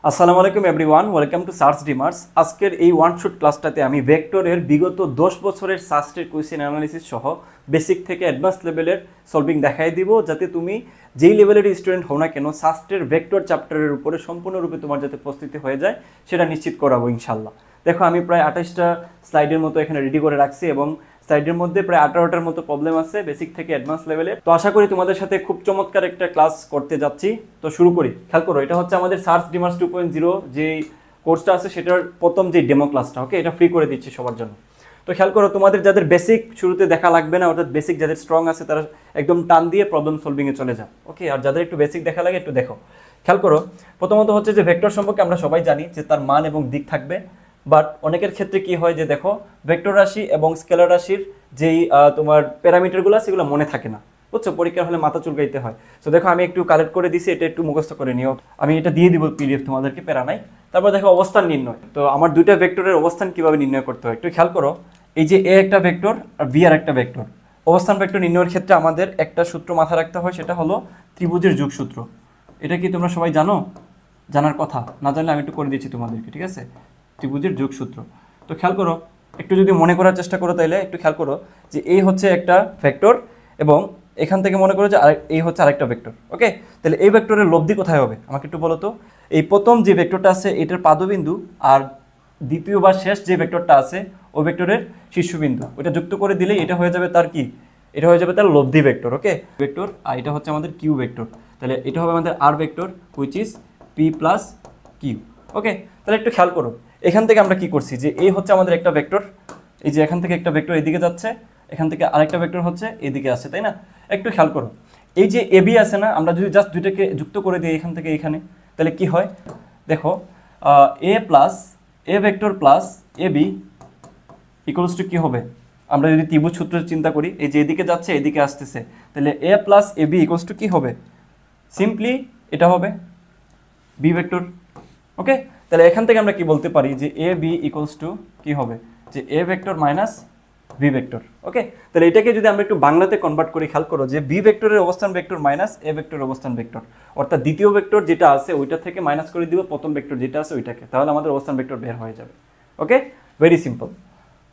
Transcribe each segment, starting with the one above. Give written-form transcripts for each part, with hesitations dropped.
আসসালামু আলাইকুম everyone, welcome to search ডিমার্স। আজকের এই ওয়ান শট ক্লাসটাতে আমি ভেক্টরের বিগত 10 বছরের সার্চের কোয়েশ্চেন অ্যানালিসিস সহ বেসিক থেকে অ্যাডভান্স লেভেলের সলভিং দেখাই দিব, যাতে তুমি যেই লেভেলের স্টুডেন্ট হও না কেন সার্চের ভেক্টর চ্যাপ্টারের উপরে সম্পূর্ণরূপে তোমার যাতে প্রস্তুতি হয়ে যায় সেটা নিশ্চিত করাবো ইনশাল্লাহ। দেখো আমি প্রায় 28টা স্লাইডের মতো এখানে রেডি করে রাখছি এবং স্লাইডের মধ্যে প্রায় 18টার মতো প্রবলেম আছে বেসিক থেকে অ্যাডভান্স লেভেলে। তো আশা করি তোমাদের সাথে খুব চমৎকার একটা ক্লাস করতে যাচ্ছি। তো শুরু করি। খেয়াল করো, এটা হচ্ছে আমাদের সার্চ ডিমার্স 2.0 যে কোর্সটা আছে সেটার প্রথম যে ডেমো ক্লাসটা। ওকে, এটা ফ্রি করে দিচ্ছি সবার জন্য। তো খেয়াল করো, তোমাদের যাদের বেসিক শুরুতে দেখা লাগবে না, অর্থাৎ বেসিক যাদের স্ট্রং আছে তারা একদম টান দিয়ে প্রবলেম সলভিংয়ে চলে যাও। ওকে, আর যাদের একটু বেসিক দেখা লাগে একটু দেখো। খেয়াল করো, প্রথমত হচ্ছে যে ভেক্টর সম্পর্কে আমরা সবাই জানি যে তার মান এবং দিক থাকবে। বাট অনেকের ক্ষেত্রে কি হয় যে দেখো, ভেক্টর রাশি এবং স্কেলার রাশির যেই তোমার প্যারামিটারগুলো সেগুলো মনে থাকে না, বুঝছো? পরীক্ষার হলে মাথা চুলকাইতে হয়। তো দেখো আমি একটু কালেক্ট করে দিছি, এটা একটু মুখস্থ করে নিও। আমি এটা দিয়ে দিব পিডিএফ তোমাদেরকে, প্যারা নাই। তারপর দেখো অবস্থান নির্ণয়। তো আমার দুইটা ভেক্টরের অবস্থান কিভাবে নির্ণয় করতে হয় একটু খেয়াল করো। এই যে এ একটা ভেক্টর আর বি আর একটা ভেক্টর, অবস্থান ভেক্টর নির্ণয়ের ক্ষেত্রে আমাদের একটা সূত্র মাথায় রাখতে হয়, সেটা হলো ত্রিভুজের যোগসূত্র। এটা কি তোমরা সবাই জানো? জানার কথা, না জানলে আমি একটু করে দিচ্ছি তোমাদেরকে, ঠিক আছে? ত্রিভুজের যোগসূত্র। তো খেয়াল করো, একটু যদি মনে করার চেষ্টা করো তাহলে একটু খেয়াল করো যে এই হচ্ছে একটা ভেক্টর এবং এখান থেকে মনে করো যে এই হচ্ছে আরেকটা ভেক্টর। ওকে, তাহলে এই ভেক্টরের লব্ধি কোথায় হবে আমাকে একটু বলো তো। এই প্রথম যে ভেক্টরটা আছে এটার পাদবিন্দু, আর দ্বিতীয় বা শেষ যে ভেক্টরটা আছে ওই ভেক্টরের শীর্ষবিন্দু, ওইটা যুক্ত করে দিলেই এটা হয়ে যাবে তার কি, এটা হয়ে যাবে তার লব্ধি ভেক্টর। ওকে, ভেক্টর, আর এটা হচ্ছে আমাদের কিউ ভেক্টর। তাহলে এটা হবে আমাদের আর vector which is P plus Q. Okay, তাহলে একটু খেয়াল করো, এখান থেকে আমরা কি করছি যে এই হচ্ছে আমাদের একটা ভেক্টর, এই যে এখান থেকে একটা ভেক্টর এদিকে যাচ্ছে, এখান থেকে আরেকটা ভেক্টর হচ্ছে এদিকে আসছে, তাই না? একটু খেয়াল করো, এই যে এবি আছে না, আমরা যদি জাস্ট দুইটাকে যুক্ত করে দিই এখান থেকে এখানে, তাহলে কি হয় দেখো, A plus A vector plus A B equals to কী হবে? আমরা যদি ত্রিভুজ সূত্র চিন্তা করি, এই যে এদিকে যাচ্ছে এদিকে আসতেছে, তাহলে A plus A B equals to কী হবে? সিম্পলি এটা হবে বি ভেক্টর। ওকে, তাহলে এখান থেকে আমরা কি বলতে পারি যে এ বি ইকুয়ালস টু কী হবে, যে A vector minus B vector. Okay, তাহলে এটাকে যদি আমরা একটু বাংলাতে কনভার্ট করি, খেয়াল করো যে বি ভেক্টরের অবস্থান ভেক্টর মাইনাস এ ভেক্টরের অবস্থান ভেক্টর, অর্থাৎ দ্বিতীয় ভেক্টর যেটা আছে ওইটা থেকে মাইনাস করে দিব প্রথম ভেক্টর যেটা আছে ওইটাকে, তাহলে আমাদের অবস্থান ভেক্টর বের হয়ে যাবে। ওকে, ভেরি সিম্পল।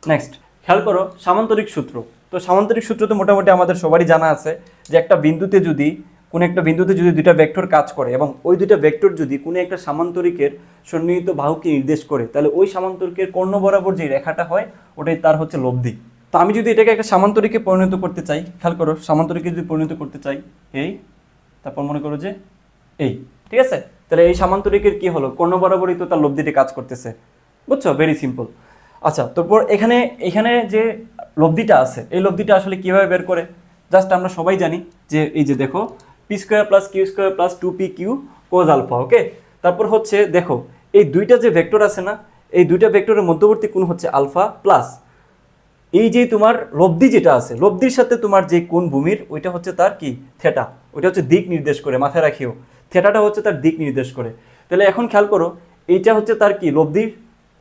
নেক্সট খেয়াল করো সামান্তরিক সূত্র। তো সামান্তরিক সূত্র তো মোটামুটি আমাদের সবারই জানা আছে যে একটা বিন্দুতে যদি কোনো একটা বিন্দুতে যদি দুইটা ভেক্টর কাজ করে এবং ওই দুইটা ভেক্টর যদি কোনো একটা সামান্তরিকের সন্নিহিত বাহুকে নির্দেশ করে, তাহলে ওই সামান্তরিকের কর্ণ বরাবর যে রেখাটা হয় ওটাই তার হচ্ছে লব্ধি। তো আমি যদি এটাকে একটা সামান্তরিকে পরিণত করতে চাই, খেয়াল করো সামান্তরিকে যদি পরিণত করতে চাই এই, তারপর মনে করো যে এই, ঠিক আছে? তাহলে এই সামান্তরিকের কি হলো, কর্ণ বরাবরই তো তার লব্ধিটি কাজ করতেছে, বুঝছো? Very simple. আচ্ছা, তারপর এখানে যে লব্ধিটা আছে এই লব্ধিটা আসলে কিভাবে বের করে, জাস্ট আমরা সবাই জানি যে এই যে দেখো P square plus Q square plus 2p Q cos alpha. Okay, তারপর হচ্ছে দেখো এই দুইটা যে ভেক্টর আছে না, এই দুইটা ভেক্টরের মধ্যবর্তী কোণ হচ্ছে আলফা প্লাস এই যে তোমার লব্ধি যেটা আছে, লব্ধির সাথে তোমার যে কোণ ভূমির ওইটা হচ্ছে তার কি, থেটা, ওইটা হচ্ছে দিক নির্দেশ করে, মাথায় রাখিও থেটাটা হচ্ছে তার দিক নির্দেশ করে। তাহলে এখন খেয়াল করো এইটা হচ্ছে তার কি লব্ধির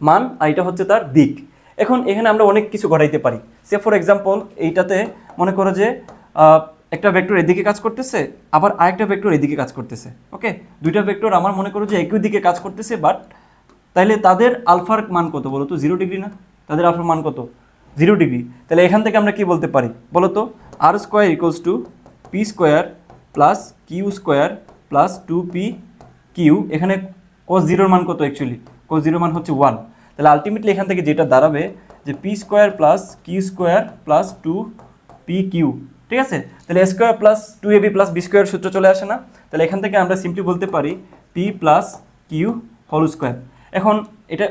মান আর এটা হচ্ছে তার দিক। এখন এখানে আমরা অনেক কিছু ঘটাইতে পারি। সে ফর এক্সাম্পল এইটাতে মনে করো যে একটা ভেক্টর এদিকে কাজ করতেছে, আবার আরেকটা ভেক্টর এদিকে কাজ করতেছে। ওকে, দুইটা ভেক্টর আমার মনে করো যে একই দিকে কাজ করতেছে, বাট তাইলে তাদের আলফার মান কত বলো তো? 0 ডিগ্রি না? তাদের আলফার মান কত? 0 ডিগ্রি। তাহলে এখান থেকে আমরা কি বলতে পারি বলো তো? R square equals to P square plus Q square plus 2p Q. এখানে cos 0 মান কত? অ্যাকচুয়ালি cos 0 মান হচ্ছে 1। তাহলে আলটিমেটলি এখান থেকে যেটা দাঁড়াবে যে P square plus Q square plus 2p Q, ঠিক আছে? তাহলে A square plus 2ab plus B square সূত্র চলে আসে না? তাহলে এখান থেকে আমরা সিম্পলি বলতে পারি P plus Q whole square. এখন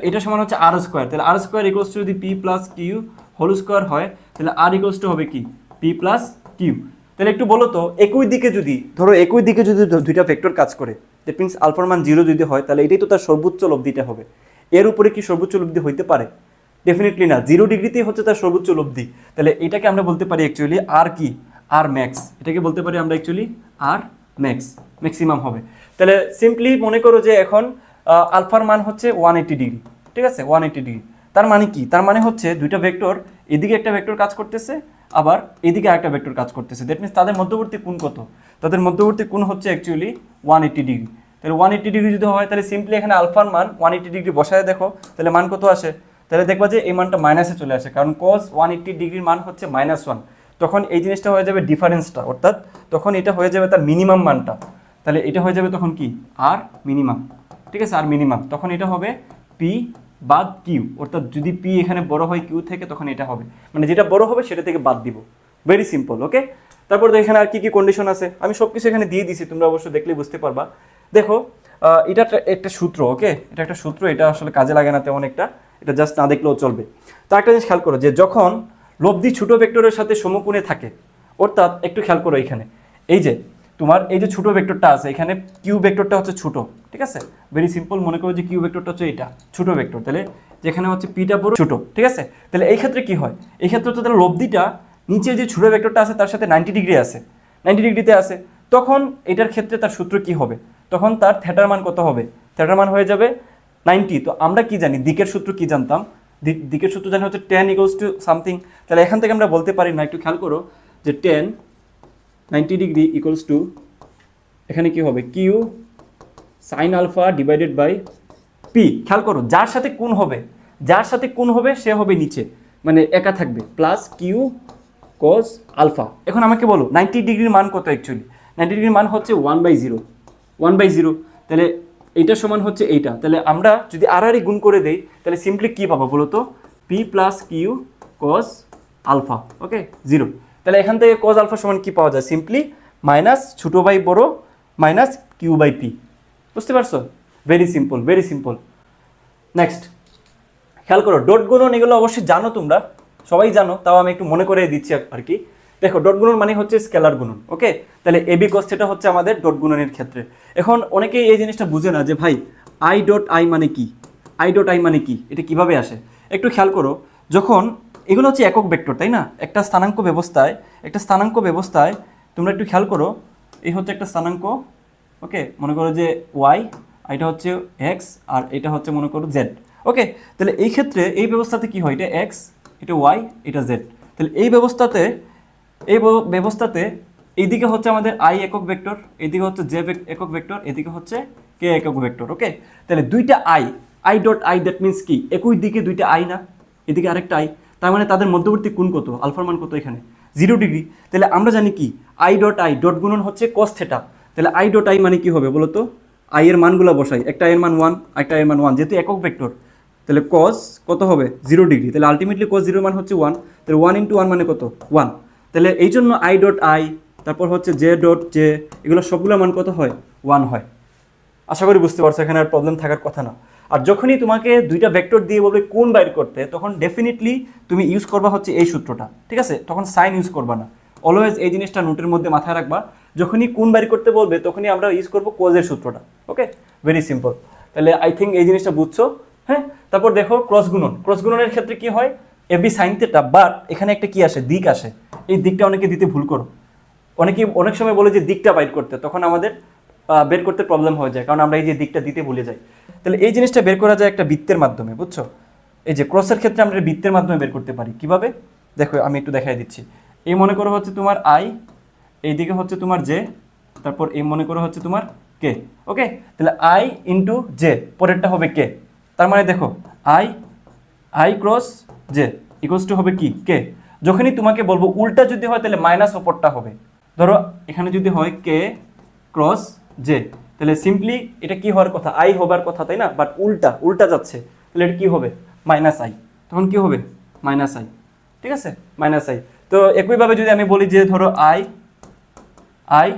এটা সমান হচ্ছে আর স্কোয়ার। তাহলে আর স্কোয়ার ইকুয়ালস টু যদি P plus Q whole square হয়, তাহলে আর ইকুয়ালস টু হবে কি, পি প্লাস কিউ। তাহলে একটু বলো তো, একই দিকে যদি ধরো একই দিকে যদি দুইটা ভেক্টর কাজ করে, দ্যাট মিনস আলফার মান 0 যদি হয়, তাহলে এটাই তো তার সর্বোচ্চ লব্ধিটা হবে। এর উপরে কি সর্বোচ্চ লব্ধি হইতে পারে? ডেফিনেটলি না। 0 ডিগ্রিতেই হচ্ছে তার সর্বোচ্চ লব্ধি। তাহলে এটাকে আমরা বলতে পারি অ্যাকচুয়ালি আর কি, আর ম্যাক্স। এটাকে বলতে পারি আমরা অ্যাকচুয়ালি আর ম্যাক্স, ম্যাক্সিমাম হবে। তাহলে সিম্পলি মনে করো যে এখন আলফার মান হচ্ছে 180 ডিগ্রি, ঠিক আছে? 180 ডিগ্রি তার মানে কি? তার মানে হচ্ছে দুইটা ভেক্টর, এদিকে একটা ভেক্টর কাজ করতেছে, আবার এদিকে আরেকটা ভেক্টর কাজ করতেছে। দ্যাট মিনস তাদের মধ্যবর্তী কোণ কত? তাদের মধ্যবর্তী কোণ হচ্ছে অ্যাকচুয়ালি 180 ডিগ্রি। তাহলে 180 ডিগ্রি যদি হয় তাহলে সিম্পলি এখানে আলফার মান 180 ডিগ্রি বসায় দেখো, তাহলে মান কত আসে, তাহলে দেখবা যে এই মানটা মাইনাসে চলে আসে, কারণ cos 180 ডিগ্রির মান হচ্ছে -1, তখন এই জিনিসটা হয়ে যাবে ডিফারেন্সটা, অর্থাৎ তখন এটা হয়ে যাবে তার মিনিমাম মানটা, তাহলে এটা হয়ে যাবে তখন কি আর মিনিমাম, ঠিক আছে, আর মিনিমাম, তখন এটা হবে পি বাদ কিউ, অর্থাৎ যদি পি এখানে বড় হয় কিউ থেকে তখন এটা হবে, মানে যেটা বড় হবে সেটা থেকে বাদ দিব, ভেরি সিম্পল। ওকে, তারপর তো এখানে আর কি কি কন্ডিশন আছে আমি সব কিছু এখানে দিয়ে দিছি, তোমরা অবশ্যই দেখলেই বুঝতে পারবা। দেখো এটা একটা সূত্র, ওকে, এটা একটা সূত্র, এটা আসলে কাজে লাগে না তেমন একটা, এটা জাস্ট না দেখলেও চলবে। তো একটা জিনিস খেয়াল করো যে যখন লব্ধি ছোট ভেক্টরের সাথে সমকোণে থাকে, অর্থাৎ একটু খেয়াল করো এখানে এই যে তোমার এই যে ছোট ভেক্টরটা আছে এখানে, কিউ ভেক্টরটা হচ্ছে ছোট, ঠিক আছে, ভেরি সিম্পল, মনে করো যে কিউ ভেক্টরটা হচ্ছে এটা ছোট ভেক্টর, তাহলে যেখানে হচ্ছে পিটা বড় ছোট, ঠিক আছে, তাহলে এই ক্ষেত্রে কি হয়, এই ক্ষেত্রে তো তাহলে লব্ধিটা নিচে যে ছোট ভেক্টরটা আছে তার সাথে 90 ডিগ্রি আছে, 90 ডিগ্রিতে আছে, তখন এটার ক্ষেত্রে তার সূত্র কি হবে, তখন তার থিটার মান কত হবে, থিটার মান হয়ে যাবে 90। তো আমরা কি জানি, দিকের সূত্র কি জানতাম, দিকের সূত্র জানি হচ্ছে tan ইকুয়ালস টু সামথিং, তাহলে এখান থেকে আমরা বলতে পারি না, একটু খেয়াল করো যে tan 90 ডিগ্রি ইকুয়ালস টু এখানে কি হবে Q sine alpha divided by P, খেয়াল করো যার সাথে কোণ হবে, যার সাথে কোণ হবে সে হবে নিচে, মানে একা থাকবে, প্লাস কিউ কজ আলফা। এখন আমাকে বলো 90 ডিগ্রির মান কত, অ্যাকচুয়ালি 90 ডিগ্রির মান হচ্ছে 1/0, 1/0, তাহলে এইটা সমান হচ্ছে এইটা, তাহলে আমরা যদি আর গুণ করে দেই তাহলে সিম্পলি কি পাবো বলো তো, P plus Q cos alpha, okay 0, তাহলে এখান থেকে কজ আলফা সমান কি পাওয়া যায়, সিম্পলি মাইনাস ছোটো বাই বড় মাইনাস কিউ বাই পি, বুঝতে পারছো, very simple, very simple. Next খেয়াল করো ডট গুণন, এগুলো অবশ্যই জানো তোমরা সবাই জানো, তাও আমি একটু মনে করে দিচ্ছি আর কি। দেখো ডট গুণন মানে হচ্ছে স্কেলার গুণন, ওকে, তাহলে এবি কস থিটা হচ্ছে আমাদের ডট গুণনের ক্ষেত্রে। এখন অনেকেই এই জিনিসটা বুঝে না যে ভাই আই ডট আই মানে কি, আই ডট আই মানে কি, এটা কিভাবে আসে, একটু খেয়াল করো, যখন এগুলো হচ্ছে একক ভেক্টর তাই না, একটা স্থানাঙ্ক ব্যবস্থায় তোমরা একটু খেয়াল করো, এই হচ্ছে একটা স্থানাঙ্ক, ওকে, মনে করো যে ওয়াই, এটা হচ্ছে এক্স, আর এটা হচ্ছে মনে করো জেড, ওকে, তাহলে এই ক্ষেত্রে এই ব্যবস্থাতে কি হয়, এটা এক্স, এটা ওয়াই, এটা জেড, তাহলে এই ব্যবস্থাতে এইদিকে হচ্ছে আমাদের আই একক ভেক্টর, এইদিকে হচ্ছে জে একক ভেক্টর, এদিকে হচ্ছে কে একক ভেক্টর, ওকে, তাহলে দুইটা I dot I, that means কি একই দিকে দুইটা আই না, এদিকে আরেকটা আই, তার মানে তাদের মধ্যবর্তী কোণ কত, আলফার মান কত এখানে 0 ডিগ্রি, তাহলে আমরা জানি কি আই ডট গুণন হচ্ছে cos থিটা, তাহলে আই ডট আই মানে কি হবে বলো তো, আই এর মানগুলো বসাই, একটা এর মান 1, একটা এর মান 1, যেহেতু একক ভেক্টর তাহলে cos কত হবে 0 ডিগ্রি, তাহলে আলটিমেটলি cos 0 মান হচ্ছে 1, তাহলে 1 × 1 মানে কত 1, তাহলে এই জন্য আই ডট আই, তারপর হচ্ছে জে ডট জে, এগুলো সবগুলো মান কত হয় 1 হয়। আশা করি বুঝতে পারছো, এখানে আর প্রবলেম থাকার কথা না। আর যখনই তোমাকে দুইটা ভেক্টর দিয়ে বলবে কোণ বাইর করতে, তখন ডেফিনেটলি তুমি ইউজ করবা হচ্ছে এই সূত্রটা, ঠিক আছে, তখন সাইন ইউজ করবা না, অলওয়েজ এই জিনিসটা নোটের মধ্যে মাথায় রাখবা, যখনই কোণ বাইর করতে বলবে তখনই আমরা ইউজ করবো কোজের সূত্রটা, ওকে, ভেরি সিম্পল। তাহলে আই থিঙ্ক এই জিনিসটা বুঝছো, হ্যাঁ। তারপর দেখো ক্রস গুণনের ক্ষেত্রে কি হয়, এবি সাইন থিটা, বাট এখানে একটা কি আসে, দিক আসে, এই দিকটা অনেকে দিতে ভুল করো, অনেক সময় বলে যে দিকটা বাইর করতে, তখন আমাদের বের করতে প্রবলেম হয়ে যায়, কারণ আমরা এই যে দিকটা দিতে ভুলে যাই। তাহলে এই জিনিসটা বের করা যায় একটা বৃত্তের মাধ্যমে, বুঝছো, এই যে ক্রসের ক্ষেত্রে আমরা বৃত্তের মাধ্যমে বের করতে পারি, কিভাবে দেখো আমি একটু দেখাই দিচ্ছি। এই মনে করো হচ্ছে তোমার আই, এইদিকে হচ্ছে তোমার জে, তারপর এই মনে করো হচ্ছে তোমার কে, ওকে, তাহলে আই ইন্টু জে, পরেরটা হবে কে, তার মানে দেখো I cross J equals to হবে কি কে। যখনই তোমাকে বলবো উল্টা যদি হয় তাহলে মাইনাস ওপরটা হবে, ধরো এখানে যদি হয় কে ক্রস জে, তাহলে সিম্পলি এটা কি হওয়ার কথা, আই হবার কথা তাই না, বাট উল্টা যাচ্ছে, তাহলে এটা কি হবে মাইনাস আই, তখন কি হবে মাইনাস আই, ঠিক আছে, মাইনাস আই। তো একইভাবে যদি আমি বলি যে ধরো আই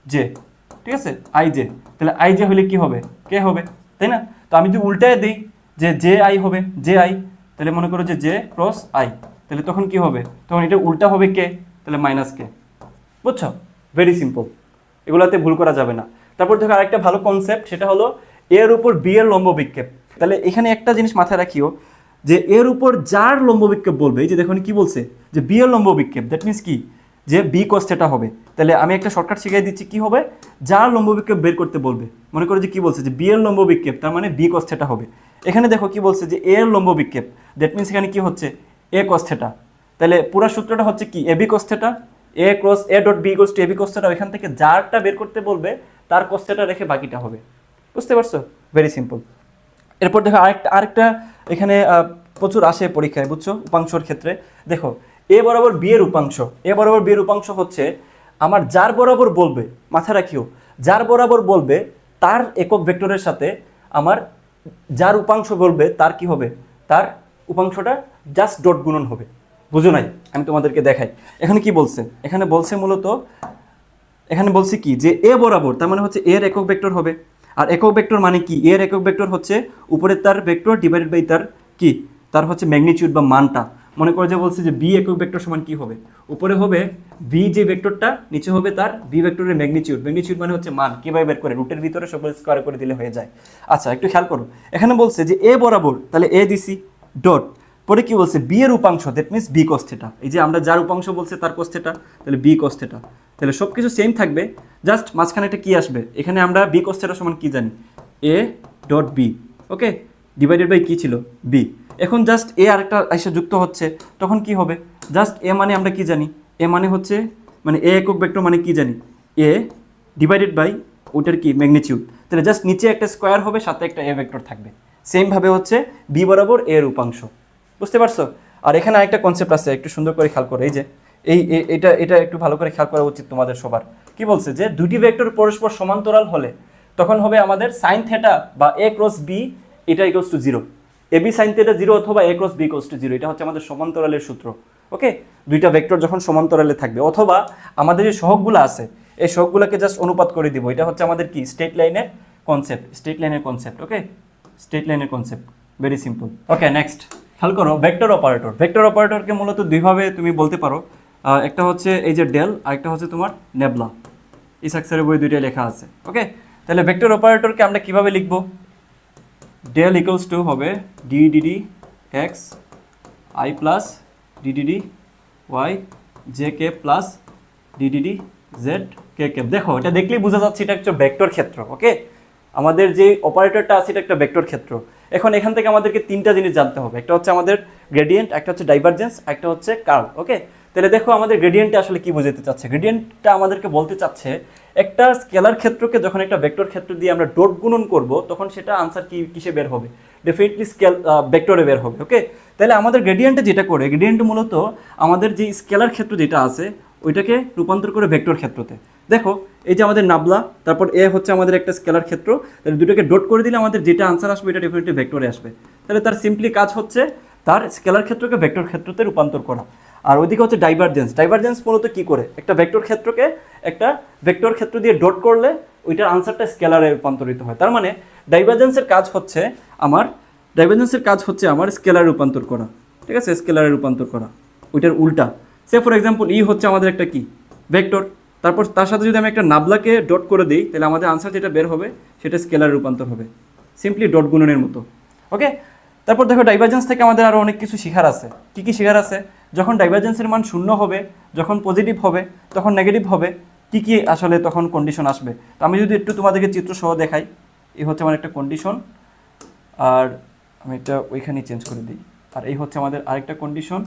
জে, ঠিক আছে, আই জে, তাহলে আই জে হলে কি হবে কে হবে তাই না, তো আমি যদি উল্টায় দিই যে জে আই হবে জে আই, তাহলে মনে করো যে জে ক্রস আই, তাহলে তখন কি হবে, তখন এটা উল্টা হবে কে, তাহলে মাইনাস কে, বুঝছো, ভেরি সিম্পল, এগুলাতে ভুল করা যাবে না। তারপর দেখো আরেকটা ভালো কনসেপ্ট, সেটা হলো এর উপর বি এর লম্ব বিক্ষেপ। তাহলে এখানে একটা জিনিস মাথায় রাখিও যে এর উপর যার লম্ব বিক্ষেপ বলবে, এই যে দেখুন কি বলছে যে বি এর লম্ব বিক্ষেপ, দ্যাট মিনস কি যে বি cos থিটা হবে। তাহলে আমি একটা শর্টকাট শিখিয়ে দিচ্ছি, কি হবে, যার লম্ব বিক্ষেপ বের করতে বলবে, মনে করো যে কি বলছে যে বি এর লম্ব বিক্ষেপ, তার মানে বি cos থিটা হবে। এখানে দেখো কি বলছে যে এ এর লম্ব বিক্ষেপ, দ্যাট মিনস এখানে কি হচ্ছে এ cos থিটা, তাহলে পুরো সূত্রটা হচ্ছে কি A B cos theta, A cross A dot B equals to A B cos theta, এখান থেকে যারটা বের করতে বলবে তার cos থিটা রেখে বাকিটা হবে, বুঝতে পারছো? Very simple. এরপর দেখো আরেকটা এখানে প্রচুর আসে পরীক্ষায়, বুঝছো, উপাংশর ক্ষেত্রে। দেখো এ বরাবর বি এর উপাংশ, এ বরাবর বি এর উপাংশ হচ্ছে আমার যার বরাবর বলবে, মাথা রাখিও, যার বরাবর বলবে তার একক ভেক্টরের সাথে আমার যার উপাংশ বলবে তার কি হবে, তার উপাংশটা জাস্ট ডট গুণন হবে। বুঝো নাই? আমি তোমাদেরকে দেখাই। এখানে কি বলছে, এখানে বলছে মূলত, এখানে বলছে কি যে এ বরাবর, তার মানে হচ্ছে এর একক ভেক্টর হবে। আর একক ভেক্টর মানে কি, এর একক ভেক্টর হচ্ছে উপরের তার ভেক্টর ডিভাইডেড বাই তার কি, তার হচ্ছে ম্যাগনিটিউড বা মানটা। মনে করে যে বলছে যে বি একক ভেক্টর সমান কি হবে, উপরে হবে বি যে ভেক্টরটা, নিচে হবে তার বি ভেক্টরের ম্যাগনিটিউড। ম্যাগনিটিউড মানে হচ্ছে মান, কিভাবে বের করে, রুটের ভিতরে সকল স্কোয়ার করে দিলে হয়ে যায়। আচ্ছা একটু খেয়াল করো, এখানে বলছে যে এ বরাবর, তাহলে এ দিছি ডট, পরে কি বলছে বি এর উপাংশ, that means B cos theta. এই যে আমরা যার উপাংশ বলছে তার cos থিটা, তাহলে বি cos থিটা। তাহলে সব কিছু সেম থাকবে, জাস্ট মাঝখানে একটা কি আসবে, এখানে আমরা বি cos থিটা সমান কি জানি, A dot B, okay, divided by কি ছিল, বি। এখন জাস্ট এ আরেকটা এসে যুক্ত হচ্ছে, তখন কি হবে, জাস্ট এ মানে আমরা কি জানি, এ মানে হচ্ছে মানে এ একক ভেক্টর মানে কি জানি, এ ডিভাইডেড বাই ওটার কি ম্যাগনিটিউড। তাহলে জাস্ট নিচে একটা স্কোয়ার হবে, সাথে একটা এ ভেক্টর থাকবে। সেমভাবে হচ্ছে বি বরাবর এর উপাংশ। বুঝতে পারছো? আর এখানে আরেকটা কনসেপ্ট আছে, একটু সুন্দর করে খেয়াল করো। এই যে এটা একটু ভালো করে খেয়াল করা উচিত তোমাদের সবার। কি বলছে যে দুটি ভেক্টর পরস্পর সমান্তরাল হলে তখন হবে আমাদের সাইন থিটা বা এ ক্রস বি এটা equals to 0, A B sine theta 0 অথবা A cross B equals to 0। এটা হচ্ছে আমাদের সমান্তরালের সূত্র। ওকে, দুইটা ভেক্টর যখন সমান্তরালে থাকবে, অথবা আমাদের যে সহগগুলো আছে এই সহগগুলোকে জাস্ট অনুপাত করে দিব। এটা হচ্ছে আমাদের কি স্ট্রেট লাইনের কনসেপ্ট, স্ট্রেট লাইনের কনসেপ্ট। ওকে, স্ট্রেট লাইনের কনসেপ্ট, ভেরি সিম্পল। ওকে, নেক্সট খেয়াল করো ভেক্টর অপারেটর। ভেক্টর অপারেটরকে মূলত দুইভাবে তুমি বলতে পারো, একটা হচ্ছে এই যে ডেল, আর একটা হচ্ছে তোমার নেবলা। এই সাকসেসের বই দুইটাই লেখা আছে। ওকে, তাহলে ভেক্টর অপারেটরকে আমরা কিভাবে লিখবো, ডেল ইকুয়ালস টু হবে D D D X I plus D D D Y J K plus D D D Z K K. দেখো এটা দেখলেই বোঝা যাচ্ছে এটা একটা ভেক্টর ক্ষেত্র। ওকে, আমাদের যে অপারেটরটা আছে এটা একটা ভেক্টর ক্ষেত্র। এখন এখান থেকে আমাদেরকে তিনটা জিনিস জানতে হবে, একটা হচ্ছে আমাদের গ্রেডিয়েন্ট, একটা হচ্ছে ডাইভারজেন্স, একটা হচ্ছে কার্ভ। ওকে, তাহলে দেখো আমাদের গ্রেডিয়েন্টটা আসলে কি বোঝাতে চাচ্ছে, গ্রেডিয়েন্টটা আমাদেরকে বলতে চাচ্ছে একটা স্কেলার ক্ষেত্রকে যখন একটা ভেক্টর ক্ষেত্র দিয়ে আমরা ডট গুণন করব তখন সেটা আনসার কি কিসে বের হবে, ডেফিনেটলি ভেক্টরে বের হবে। ওকে, তাহলে আমাদের গ্রেডিয়েন্টে যেটা করে, গ্রেডিয়েন্ট মূলত আমাদের যে স্কেলার ক্ষেত্র যেটা আছে ওইটাকে রূপান্তর করে ভেক্টর ক্ষেত্রতে। দেখো এই যে আমাদের নাবলা, তারপর এ হচ্ছে আমাদের একটা স্কেলার ক্ষেত্র, তাহলে দুটোকে ডট করে দিলে আমাদের যেটা আনসার আসবে এটা ডেফিনেটলি ভেক্টরে আসবে। তাহলে তার সিম্পলি কাজ হচ্ছে তার স্কেলার ক্ষেত্রকে ভেক্টর ক্ষেত্রতে রূপান্তর করা। আর ওইদিকে হচ্ছে ডাইভারজেন্স। ডাইভারজেন্স মূলত কি করে, একটা ভেক্টর ক্ষেত্রকে একটা ভেক্টর ক্ষেত্র দিয়ে ডট করলে ওইটার আনসারটা স্কেলারে রূপান্তরিত হয়। তার মানে ডাইভারজেন্সের কাজ হচ্ছে আমার স্কেলারে রূপান্তর করা। ঠিক আছে, স্কেলারে রূপান্তর করা, ওইটার উল্টা। সে ফর এক্সাম্পল ই হচ্ছে আমাদের একটা কি ভেক্টর, তারপর তার সাথে যদি আমি একটা নাবলাকে ডট করে দিই তাহলে আমাদের আনসার যেটা বের হবে সেটা স্কেলারে রূপান্তর হবে, সিম্পলি ডট গুণনের মতো। ওকে, তারপর দেখো ডাইভারজেন্স থেকে আমাদের আরও অনেক কিছু শেখার আছে। কী কী শেখার আছে, যখন ডাইভারজেন্সের মান 0 হবে, যখন পজিটিভ হবে, তখন নেগেটিভ হবে, কি কি আসলে তখন কন্ডিশন আসবে। তো আমি যদি একটু তোমাদেরকে চিত্র সহ দেখাই, এই হচ্ছে আমার একটা কন্ডিশন, আর আমি এটা ওইখানেই চেঞ্জ করে দিই, আর এই হচ্ছে আমাদের আরেকটা কন্ডিশন,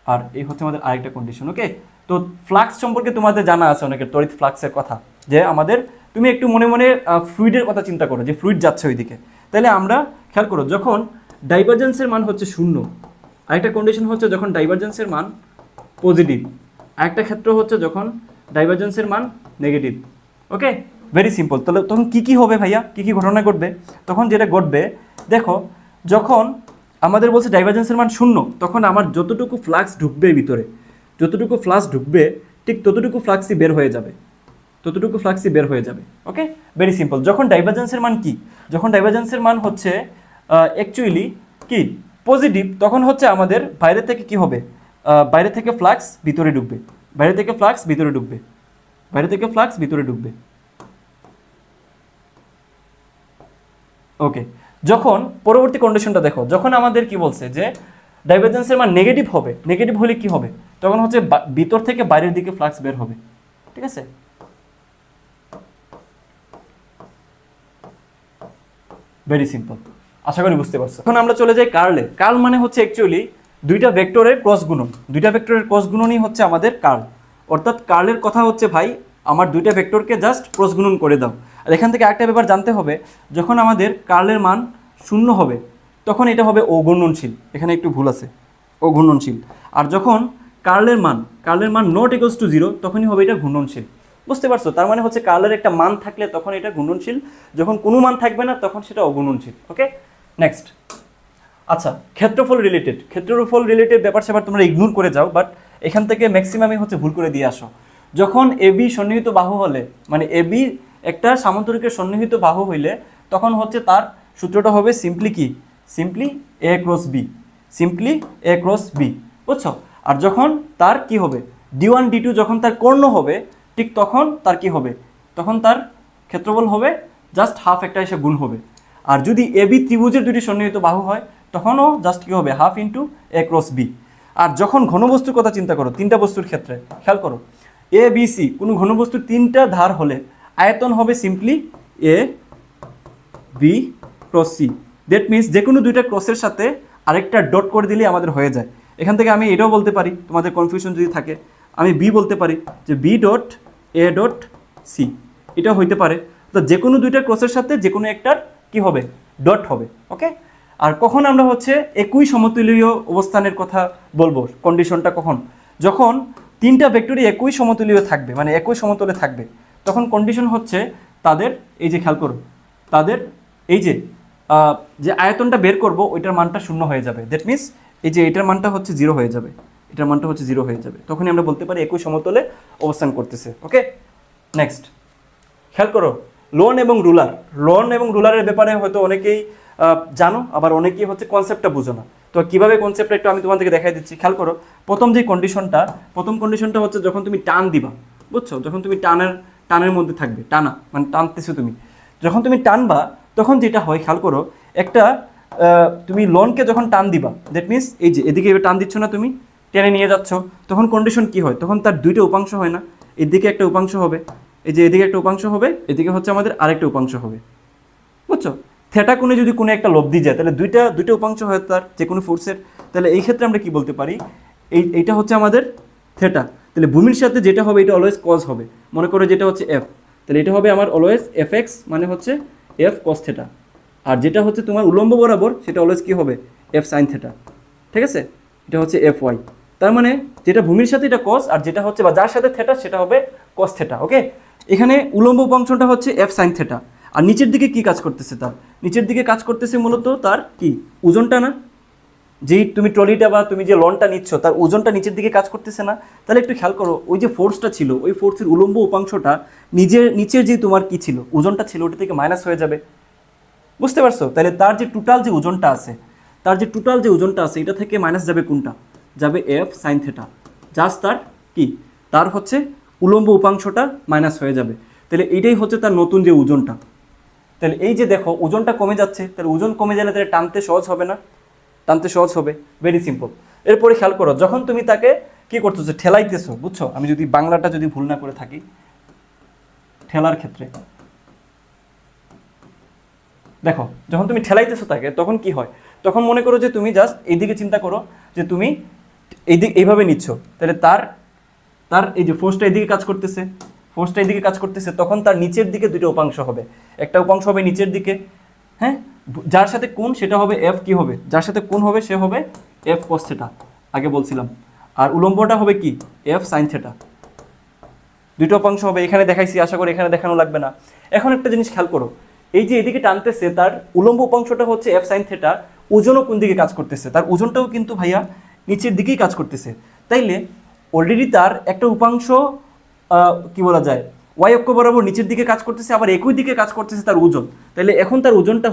আর এই হচ্ছে আমাদের আরেকটা কন্ডিশন। ওকে, তো ফ্লাক্স সম্পর্কে তোমাদের জানা আছে অনেকের, তড়িৎ ফ্লাক্সের কথা, যে আমাদের তুমি একটু মনে মনে ফ্লুইডের কথা চিন্তা করো, যে ফ্লুইড যাচ্ছে ওইদিকে। তাহলে আমরা খেয়াল করো যখন ডাইভারজেন্সের মান হচ্ছে 0, আরেকটা কন্ডিশন হচ্ছে যখন ডাইভারজেন্সের মান পজিটিভ, আরেকটা ক্ষেত্র হচ্ছে যখন ডাইভারজেন্সের মান নেগেটিভ। ওকে, ভেরি সিম্পল। তাহলে তখন কী কী হবে ভাইয়া, কী কী ঘটনা ঘটবে, তখন যেটা ঘটবে দেখো, যখন আমাদের বলছে ডাইভারজেন্সের মান 0, তখন আমার যতটুকু ফ্লাক্স ঢুকবে ভিতরে, যতটুকু ফ্লাক্স ঢুকবে ঠিক ততটুকু ফ্লাক্সই বের হয়ে যাবে, ততটুকু ফ্লাক্সই বের হয়ে যাবে। ওকে, ভেরি সিম্পল। যখন ডাইভারজেন্সের মান কি, যখন ডাইভারজেন্সের মান হচ্ছে অ্যাকচুয়ালি কি পজিটিভ, তখন হচ্ছে আমাদের বাইরে থেকে কি হবে, বাইরে থেকে ফ্লাক্স ভিতরে ঢুকবে, বাইরে থেকে ফ্লাক্স ভিতরে ঢুকবে, বাইরে থেকে ফ্লাক্স ভিতরে ঢুকবে। ওকে, যখন পরবর্তী কন্ডিশনটা দেখো, যখন আমাদের কি বলছে যে ডাইভারজেন্সের মান নেগেটিভ হবে, নেগেটিভ হলে কি হবে, তখন হচ্ছে ভিতর থেকে বাইরের দিকে ফ্লাক্স বের হবে। ঠিক আছে, ভেরি সিম্পল, আশা করি বুঝতে পারছো। এখন আমরা চলে যাই কার্লে। কার্ল মানে হচ্ছে অ্যাকচুয়ালি দুইটা ভেক্টরের ক্রস গুণন, দুইটা ভেক্টরের ক্রস গুণনই হচ্ছে আমাদের কার্ল। অর্থাৎ কার্লের কথা হচ্ছে ভাই আমার দুইটা ভেক্টরকে জাস্ট ক্রস গুণন করে দাও। আর এখান থেকে আরেকটা ব্যাপার জানতে হবে, যখন আমাদের কার্লের মান 0 হবে তখন এটা হবে অঘূর্ণনশীল, এখানে একটু ভুল আছে, অঘূর্ণনশীল। আর যখন কার্লের মান নট ইকুয়ালস টু 0 তখনই হবে এটা ঘূর্ণনশীল। বুঝতে পারছো? তার মানে হচ্ছে কার্লের একটা মান থাকলে তখন এটা ঘূর্ণনশীল, যখন কোনো মান থাকবে না তখন সেটা অঘূর্ণনশীল। ওকে, নেক্সট। আচ্ছা, ক্ষেত্রফল রিলেটেড ব্যাপার স্যাপার তোমরা ইগনোর করে যাও, বাট এখান থেকে ম্যাক্সিমামই হচ্ছে ভুল করে দিয়ে আসো। যখন এবি সন্নিহিত বাহু হলে, মানে এবি একটা সামান্তরিকের সন্নিহিত বাহু হইলে তখন হচ্ছে তার সূত্রটা হবে সিম্পলি এ ক্রস বি, বুঝছো? আর যখন তার কি হবে D1 D2 যখন তার কর্ণ হবে, ঠিক তখন তার কি হবে, তখন তার ক্ষেত্রফল হবে জাস্ট হাফ, একটা এসে গুণ হবে। আর যদি এবি ত্রিভুজের দুটি সন্নিহিত বাহু হয় তখনও জাস্ট কি হবে, হাফ ইন্টু এ ক্রস বি। আর যখন ঘনবস্তুর কথা চিন্তা করো, তিনটা বস্তুর ক্ষেত্রে খেয়াল করো, এ বি সি কোনো ঘনবস্তুর তিনটা ধার হলে আয়তন হবে simply A B cross C. That means যে কোনো দুইটা ক্রসের সাথে আরেকটা ডট করে দিলে আমাদের হয়ে যায়। এখান থেকে আমি এটাও বলতে পারি, তোমাদের কনফিউশন যদি থাকে, আমি বি বলতে পারি যে B dot A dot C, এটা হইতে পারে। তো যে কোনো দুইটা ক্রসের সাথে যে কোনো একটার কি হবে, ডট হবে। ওকে, আর কখন আমরা হচ্ছে একই সমতুল্য অবস্থানের কথা বলবো, কন্ডিশনটা কখন, যখন তিনটা ভেক্টরই একই সমতুল্য থাকবে, মানে একই সমতলে থাকবে, তখন কন্ডিশন হচ্ছে তাদের এই যে খেয়াল করো, তাদের এই যে আয়তনটা বের করব ওইটার মানটা 0 হয়ে যাবে। দ্যাট মিনস এই যে এটার মানটা হচ্ছে 0 হয়ে যাবে, এটার মানটা হচ্ছে 0 হয়ে যাবে, তখনই আমরা বলতে পারি একই সমতলে অবস্থান করতেছে। ওকে, নেক্সট খেয়াল করো, লোন এবং রুলারের ব্যাপারে হয়তো অনেকেই জানো, আবার অনেকেই হচ্ছে কনসেপ্টটা বুঝো না। তো কীভাবে কনসেপ্টটা একটু আমি তোমাদেরকে দেখাই দিচ্ছি। খেয়াল করো, প্রথম কন্ডিশনটা হচ্ছে যখন তুমি টান দিবা, বুঝছো? যখন তুমি টানের মধ্যে থাকবে, টানা মানে টানতেছো তুমি, যখন তুমি টানবা তখন যেটা হয় খেয়াল করো, একটা তুমি লোনকে যখন টান দিবা, দ্যাট মিনস এই যে এদিকে টান দিচ্ছ না, তুমি টেনে নিয়ে যাচ্ছ, তখন কন্ডিশন কি হয়, তখন তার দুইটা উপাংশ হয় না, এদিকে একটা উপাংশ হবে, এই যে এদিকে একটা উপাংশ হবে, এদিকে হচ্ছে আমাদের আরেকটা উপাংশ হবে, বুঝছো? থেটা কোণে যদি কোনো একটা লব্ধি যায় তাহলে দুইটা উপাংশ হয় তার যে কোনো ফোর্সের, তাহলে এই ক্ষেত্রে আমরা কি বলতে পারি, এইটা হচ্ছে আমাদের থেটা, তাহলে ভূমির সাথে যেটা হবে এটা অলওয়েজ কজ হবে। মনে করো যেটা হচ্ছে এফ, তাহলে এটা হবে আমার অলওয়েজ এফ এক্স, মানে হচ্ছে এফ কস থেটা। আর যেটা হচ্ছে তোমার উলম্ব বরাবর সেটা অলওয়েজ কি হবে, এফ সাইন থেটা। ঠিক আছে, এটা হচ্ছে এফ ওয়াই। তার মানে যেটা ভূমির সাথে এটা কস, আর যেটা হচ্ছে বা যার সাথে থেটা সেটা হবে কস থেটা। ওকে, এখানে উলম্ব উপাংশটা হচ্ছে এফ সাইন থেটা। আর নিচের দিকে কি কাজ করতেছে, তার নিচের দিকে কাজ করতেছে মূলত তার কি ওজনটা না, যেই তুমি ট্রলিটা বা তুমি যে লনটা নিচ্ছ তার ওজনটা নিচের দিকে কাজ করতেছে না। তাহলে একটু খেয়াল করো, ওই যে ফোর্সটা ছিল ওই ফোর্সের উলম্ব উপাংশটা নিচের যে তোমার কি ছিল ওজনটা ছিল ওটা থেকে মাইনাস হয়ে যাবে। বুঝতে পারছো? তাহলে তার যে টোটাল যে ওজনটা আছে এটা থেকে মাইনাস যাবে কোনটা, যাবে এফ সাইন থেটা। জাস্ট তার কি, তার হচ্ছে উলম্ব উপাংশটা মাইনাস হয়ে যাবে। তাহলে এইটাই হচ্ছে তার নতুন যে ওজনটা। তাহলে এই যে দেখো ওজনটা কমে যাচ্ছে, তাহলে ওজন কমে গেলে তাহলে টানতে সহজ হবে না, টানতে সহজ হবে, ভেরি সিম্পল। এরপরে খেয়াল করো, যখন তুমি তাকে কি করতেছো, ঠেলাইতেছো, বুঝছো? আমি যদি বাংলাটা যদি ভুল না করে থাকি, ঠেলার ক্ষেত্রে দেখো যখন তুমি ঠেলাইতেছো তাকে তখন কি হয়, তখন মনে করো যে তুমি জাস্ট এইদিকে চিন্তা করো যে তুমি এইভাবে নিচ্ছ, তাহলে তার এই যে ফোর্সটা এদিকে কাজ করতেছে, তখন তার নিচের দিকে দুটো উপাংশ হবে, একটা উপাংশ হবে নিচের দিকে, হ্যাঁ, যার সাথে কোণ সেটা হবে এফ কি হবে, যার সাথে কোণ হবে সে হবে এফ কস থেটা, আগে বলছিলাম। আর উলম্বটা হবে কি, এফ সাইন থেটা। দুটো উপাংশ হবে, এখানে দেখাইছি, আশা করি এখানে দেখানো লাগবে না। এখন একটা জিনিস খেয়াল করো, এই যে এদিকে টানতেছে তার উলম্ব উপাংশটা হচ্ছে এফ সাইন থেটা, ওজনও কোন দিকে কাজ করতেছে, তার ওজনটাও কিন্তু ভাইয়া নিচের দিকেই কাজ করতেছে। তাইলে অলরেডি তার একটা উপাংশ কি বলা যায় ওয়াই অক্ষ বরাবর নিচের দিকে কাজ করতেছে, আবার একই দিকে কাজ করতেছে তার ওজন। তাহলে এখন তার ওজনটা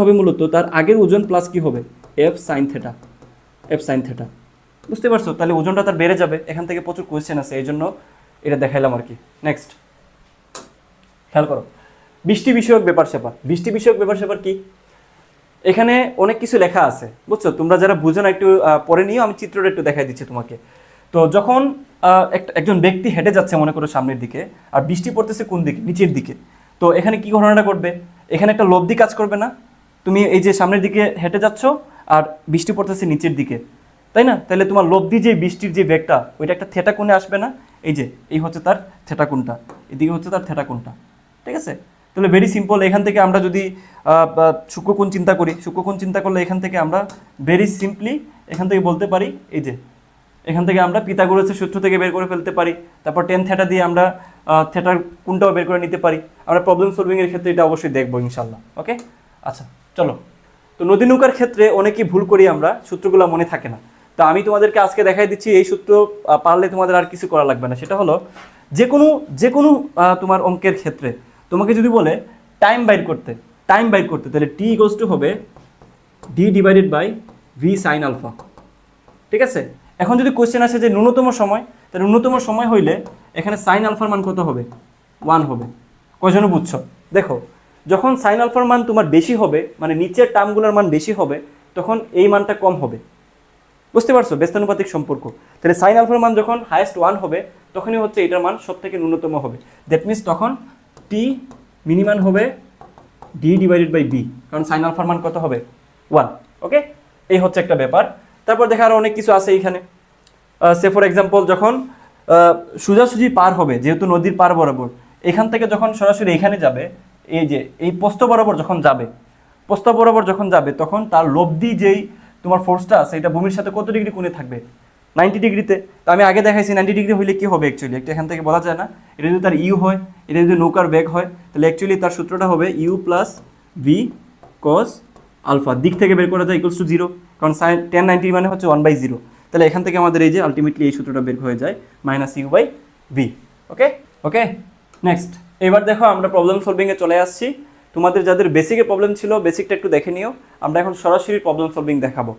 হবে মূলত তার আগের ওজন প্লাস কি হবে, এফ সাইন থেটা। বুঝতে পারছো? তাহলে ওজনটা তার বেড়ে যাবে। এখান থেকে প্রচুর কোয়েশ্চেন আছে, এই জন্য এটা দেখাইলাম আর কি। নেক্সট খেয়াল করো, বৃষ্টি বিষয়ক ব্যাপার স্যাপার কি, এখানে অনেক কিছু লেখা আছে, বুঝছো? তোমরা যারা বুঝো না একটু পরে নিও, আমি চিত্রটা একটু দেখাই দিচ্ছি তোমাকে। তো যখন একজন ব্যক্তি হেঁটে যাচ্ছে মনে করো সামনের দিকে, আর বৃষ্টি পড়তেছে কোন দিকে, নিচের দিকে, তো এখানে কি ঘটনাটা ঘটবে, এখানে একটা লব্ধি কাজ করবে না? তুমি এই যে সামনের দিকে হেঁটে যাচ্ছ আর বৃষ্টি পড়তেছে নিচের দিকে, তাই না? তাহলে তোমার লব্ধি যে বৃষ্টির যে বেগটা ওইটা একটা থেটা কোণে আসবে না, এই যে এই হচ্ছে তার থেটা কোণটা, এদিকে হচ্ছে তার থেটা কোণটা, ঠিক আছে। তাহলে ভেরি সিম্পল, এখান থেকে আমরা যদি সূক্ষ্মকোণ চিন্তা করি, সূক্ষ্মকোণ চিন্তা করলে এখান থেকে আমরা ভেরি সিম্পলি এখান থেকে বলতে পারি, এই যে এখান থেকে আমরা পিথাগোরাসের সূত্র থেকে বের করে ফেলতে পারি, তারপর টেন থেটা দিয়ে আমরা থেটার কোণটাও বের করে নিতে পারি। আমরা প্রবলেম সলভিংয়ের ক্ষেত্রে এটা অবশ্যই দেখবো ইনশাল্লাহ। ওকে, আচ্ছা চলো। তো নদী নৌকার ক্ষেত্রে অনেকেই ভুল করি আমরা, সূত্রগুলো মনে থাকে না। তো আমি তোমাদেরকে আজকে দেখাই দিচ্ছি, এই সূত্র পারলে তোমাদের আর কিছু করা লাগবে না। সেটা হলো যে কোনো তোমার অঙ্কের ক্ষেত্রে তোমাকে যদি বলে টাইম বাইর করতে, তাহলে টি ইকুয়ালস টু হবে D divided by V sine alpha, ঠিক আছে। এখন যদি কোশ্চেন আসে যে ন্যূনতম সময়, তাহলে ন্যূনতম সময় হইলে এখানে সাইন আলফার মান কত হবে? 1 হবে। কয়জনে বুঝছো? দেখো, যখন সাইন আলফার মান তোমার বেশি হবে, মানে নিচের টার্মগুলোর মান বেশি হবে, তখন এই মানটা কম হবে। বুঝতে পারছো ব্যস্তানুপাতিক সম্পর্ক? তাহলে সাইন আলফার মান যখন হাইয়েস্ট 1 হবে, তখনই হচ্ছে এটার মান সব থেকে ন্যূনতম হবে। দ্যাট মিনস তখন টি মিনিমাম হবে ডি ডিভাইডেড বাই বি, কারণ সাইন আলফার মান কত হবে? 1। ওকে, এই হচ্ছে একটা ব্যাপার। তারপর দেখা আরও অনেক কিছু আছে এইখানে। সে ফর এক্সাম্পল, যখন সোজাসুজি পার হবে, যেহেতু নদীর পার বরাবর, এখান থেকে যখন সরাসরি এখানে যাবে, এই যে এই পোস্ত বরাবর যখন যাবে, তখন তার লব্ধি যেই তোমার ফোর্সটা আছে, এটা ভূমির সাথে কত ডিগ্রি কোণে থাকবে? 90 ডিগ্রিতে। তো আমি আগে দেখাইছি 90 ডিগ্রি হইলে কি হবে অ্যাকচুয়ালি, একটা এখান থেকে বলা যায় না, এটা যদি তার ইউ হয়, এটা যদি নৌকার বেগ হয়, তাহলে অ্যাকচুয়ালি তার সূত্রটা হবে U plus V cos alpha, দিক থেকে বের করা যায় ইকুয়ালস টু 0, কারণ সাইন 1090 মানে হচ্ছে 1/0। তাহলে এখান থেকে আমাদের এই যে আলটিমেটলি এই সূত্রটা বের হয়ে যায় minus U by V. Okay, next. এবার দেখো আমরা প্রবলেম সলভিংয়ে চলে আসছি। তোমাদের যাদের বেসিকের প্রবলেম ছিল, বেসিকটা একটু দেখে নিও। আমরা এখন সরাসরি প্রবলেম সলভিং দেখাবো,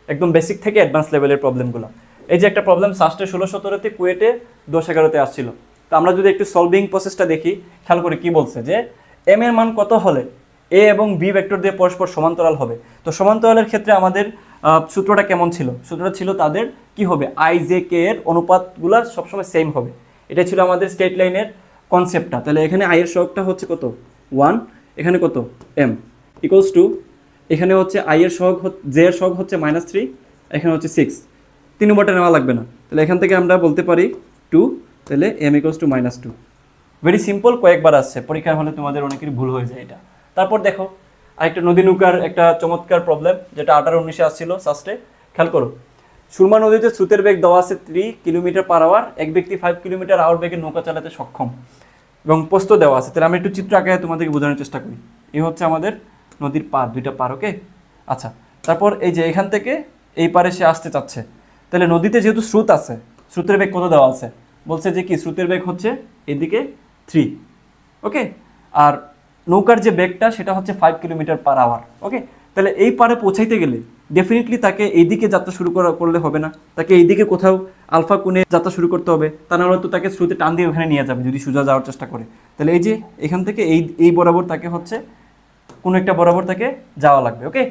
একদম বেসিক থেকে অ্যাডভান্স লেভেলের প্রবলেমগুলো। এই যে একটা প্রবলেম সাস্টে 16-17তে, কুয়েটে 10-11তে আসছিল। তো আমরা যদি একটু সলভিং প্রসেসটা দেখি, খেয়াল করে কি বলছে যে এম এর মান কত হলে এ এবং বি ভেক্টর দিয়ে পরস্পর সমান্তরাল হবে। তো সমান্তরালের ক্ষেত্রে আমাদের সূত্রটা কেমন ছিল? সূত্রটা ছিল তাদের কি হবে, আই জে কে এর অনুপাতগুলো সবসময় সেম হবে। এটা ছিল আমাদের স্ট্রেট লাইনের কনসেপ্টটা। তাহলে এখানে আই এর সহগটা হচ্ছে কত? 1, এখানে কত? এম ইকুয়ালস টু, এখানে হচ্ছে আই এর সহগ, জে এর সহগ হচ্ছে -3, এখানে হচ্ছে 6। 3 নম্বরটা নেওয়া লাগবে না, তাহলে এখান থেকে আমরা বলতে পারি 2, তাহলে M equals to -2। Very simple, কয়েকবার আসছে পরীক্ষার হলে, তোমাদের অনেকেরই ভুল হয়ে যায় এটা। তারপর দেখো আরেকটা নদী নৌকার একটা চমৎকার প্রবলেম, যেটা 18-19-এ আসছিল সাস্টে। খেয়াল করো, সুরমা নদীতে স্রোতের বেগ দেওয়া আছে 3 কিলোমিটার/আওয়ার, এক ব্যক্তি 5 কিলোমিটার/আওয়ার বেগে নৌকা চালাতে সক্ষম এবং পোস্ত দেওয়া আছে। তাহলে আমি একটু চিত্র আঁকায় তোমাদেরকে বোঝানোর চেষ্টা করি। এই হচ্ছে আমাদের নদীর পার, 2টা পার। ওকে, আচ্ছা। তারপর এই যে এখান থেকে এই পারে সে আসতে চাচ্ছে, তাহলে নদীতে যেহেতু স্রোত আছে, স্রোতের বেগ কত দেওয়া আছে? বলছে যে কি, স্রোতের বেগ হচ্ছে এদিকে 3। ওকে, আর নৌকার যে বেগটা সেটা হচ্ছে 5 কিলোমিটার/আওয়ার। ওকে, তাহলে এই পারে পৌঁছাইতে গেলে ডেফিনেটলি তাকে এইদিকে যাত্রা শুরু করলে হবে না, তাকে এইদিকে কোথাও আলফা কোণে যাত্রা শুরু করতে হবে, তা নাহলে তো তাকে স্রোতে টান দিয়ে ওখানে নিয়ে যাবে যদি সোজা যাওয়ার চেষ্টা করে। তাহলে এই যে এখান থেকে এই বরাবর তাকে হচ্ছে কোনো একটা বরাবর তাকে যাওয়া লাগবে। ওকে,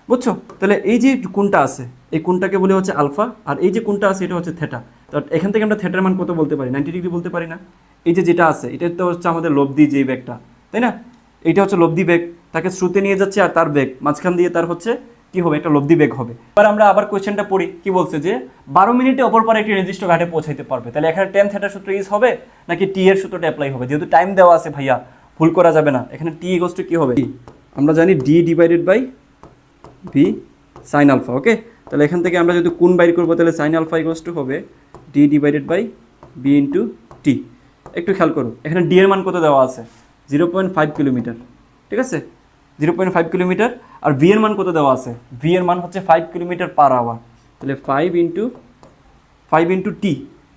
বুঝছো? তাহলে এই যে কোণটা আছে, এই কোণটাকে বলে হচ্ছে আলফা, আর এই যে কোণটা আছে এটা হচ্ছে থেটা। তো এখান থেকে আমরা থেটার মান কত বলতে পারি? 90 ডিগ্রি বলতে পারি না? এই যে যেটা আছে এটা তো হচ্ছে আমাদের লব্ধি যে বেগটা, তাই না? এইটা হচ্ছে লব্ধি বেগ, তাকে স্রোতে নিয়ে যাচ্ছে, আর তার বেগ মাঝখান দিয়ে তার হচ্ছে কি হবে, একটা লব্ধি বেগ হবে। এবার আমরা আবার কোয়েশ্চেনটা পড়ি, কি বলছে যে 12 মিনিটে অপর পারে একটি নির্দিষ্ট ঘাটে পৌঁছাইতে পারবে। তাহলে এখানে টেন থেটার সূত্র ইউজ হবে নাকি টি এর সূত্রটা অ্যাপ্লাই হবে? যেহেতু টাইম দেওয়া আছে ভাইয়া, ভুল করা যাবে না। এখানে টি ইকুয়ালস টু কি হবে? আমরা জানি D divided by V sine alpha. Okay, তাহলে এখান থেকে আমরা যদি কোণ বাইর করবো, তাহলে সাইন আলফা ইকুয়ালস টু হবে D divided by B into T. একটু খেয়াল করো, এখানে ডি এর মান কত দেওয়া আছে? 0.5 কিলোমিটার, ঠিক আছে? 0.5 কিলোমিটার। আর ভি এর মান কত দেওয়া আছে? ভি এর মান হচ্ছে 5 কিলোমিটার/আওয়ার। তাহলে 5 ইন্টু টি।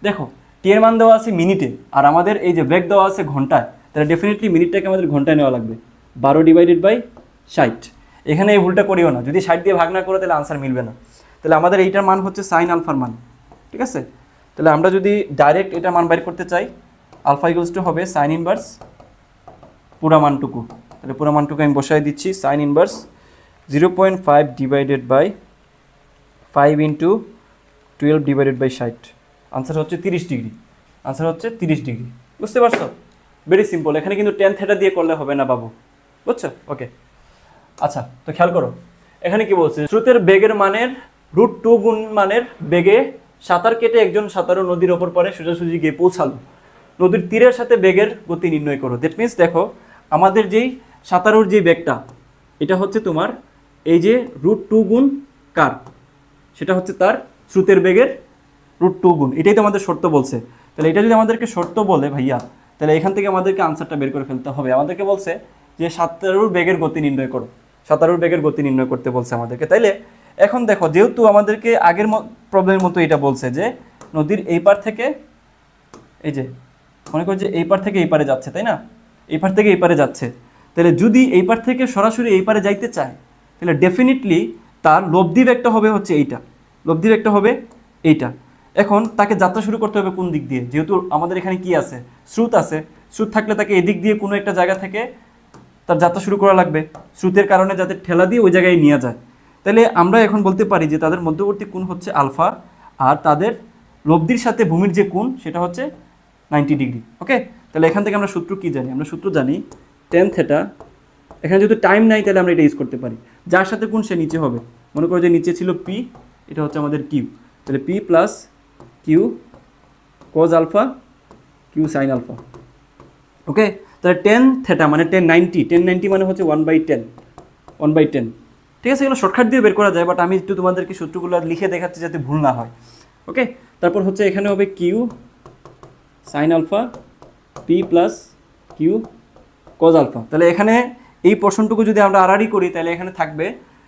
দেখো, টি এর মান দেওয়া আছে মিনিটে, আর আমাদের এই যে বেগ দেওয়া আছে ঘন্টায়। তাহলে ডেফিনেটলি মিনিটটাকে আমাদের ঘন্টায় নেওয়া লাগবে। 12 ডিভাইডেড বাই 60। এখানে এই ভুলটা করিও না, যদি 60 দিয়ে ভাগ না করো তাহলে আনসার মিলবে না। তাহলে আমাদের এইটার মান হচ্ছে সাইন আলফার মান, ঠিক আছে? তাহলে আমরা যদি ডাইরেক্ট এটার মান বাইর করতে চাই, আলফা ইকুয়ালস টু হবে সাইন ইনভার্স পুরা মানটুকু। তাহলে পুরা মানটুকু আমি বসাই দিচ্ছি, sine inverse 0.5 divided by 5 into 12 divided by 60। Answer হচ্ছে 30 ডিগ্রি। আনসার হচ্ছে 30 ডিগ্রি। বুঝতে পারছো? Very simple. এখানে কিন্তু টেন থেটা দিয়ে করলে হবে না বাবু, বুঝছো? ওকে, আচ্ছা। তো খেয়াল করো, এখানে কি বলছে? স্রোতের বেগের মানের √2 গুণ মানের বেগে সাঁতার কেটে একজন সাঁতারু নদীর ওপর পরে সোজাসুজি গিয়ে পৌঁছালো, নদীর তীরের সাথে বেগের গতি নির্ণয় করো। দ্যাট মিনস দেখো আমাদের যেই সাঁতারুর যে বেগটা, এটা হচ্ছে তোমার এই যে √2 গুণ কার, সেটা হচ্ছে তার স্রোতের বেগের √2 গুণ। এটাই তো আমাদের শর্ত বলছে। তাহলে এটা যদি আমাদেরকে শর্ত বলে ভাইয়া, তাহলে এখান থেকে আমাদেরকে আনসারটা বের করে ফেলতে হবে। আমাদেরকে বলছে যে সাঁতারুর বেগের গতি নির্ণয় করো, সাঁতারুর বেগের গতি নির্ণয় করতে বলছে আমাদেরকে। তাইলে এখন দেখো যেহেতু আমাদেরকে আগের প্রবলেমের মতো এটা বলছে যে নদীর এই পার থেকে, এই যে মনে করো যে এই পার থেকে এই পারে যাচ্ছে, তাই না, এই পার থেকে এই পারে যাচ্ছে, তাহলে যদি এই পার থেকে সরাসরি এই পারে যাইতে চায়, তাহলে ডেফিনেটলি তার লব্ধি বেগটা হবে হচ্ছে এইটা, লব্ধি বেগটা হবে এইটা। এখন তাকে যাত্রা শুরু করতে হবে কোন দিক দিয়ে, যেহেতু আমাদের এখানে কি আছে, স্রোত আছে, স্রোত থাকলে তাকে এদিক দিয়ে কোনো একটা জায়গা থেকে তার যাত্রা শুরু করা লাগবে, স্রোতের কারণে যাতে ঠেলা দিয়ে ওই জায়গায় নিয়ে যায়। তাহলে আমরা এখন বলতে পারি যে তাদের মধ্যবর্তী কোণ হচ্ছে আলফা, আর তাদের লব্ধির সাথে ভূমির যে কোণ সেটা হচ্ছে 90 ডিগ্রি। ওকে, তাহলে এখান থেকে আমরা সূত্র কি জানি, আমরা সূত্র জানি tan থিটা। এখানে যেহেতু টাইম নাই তাহলে আমরা এটা ইউজ করতে পারি, যার সাথে কোণ সে নিচে হবে। মনে করো যে নিচে ছিল পি, এটা হচ্ছে আমাদের কিউ, তাহলে P plus Q cos alpha Q sine alpha. Okay, তাহলে tan থিটা মানে tan 90 মানে হচ্ছে 1/10। ঠিক আছে, এগুলো শর্টকাট দিয়ে বের করা যায়, বাট আমি একটু তোমাদেরকে সূত্রগুলো লিখে দেখাচ্ছি যাতে ভুল না হয়। ওকে, তারপর হচ্ছে এখানে হবে Q sine alpha P plus Q cos alpha. তাহলে এখানে এই পোর্শনটুকু যদি আমরা আড়াআড়ি করি তাহলে এখানে থাকবে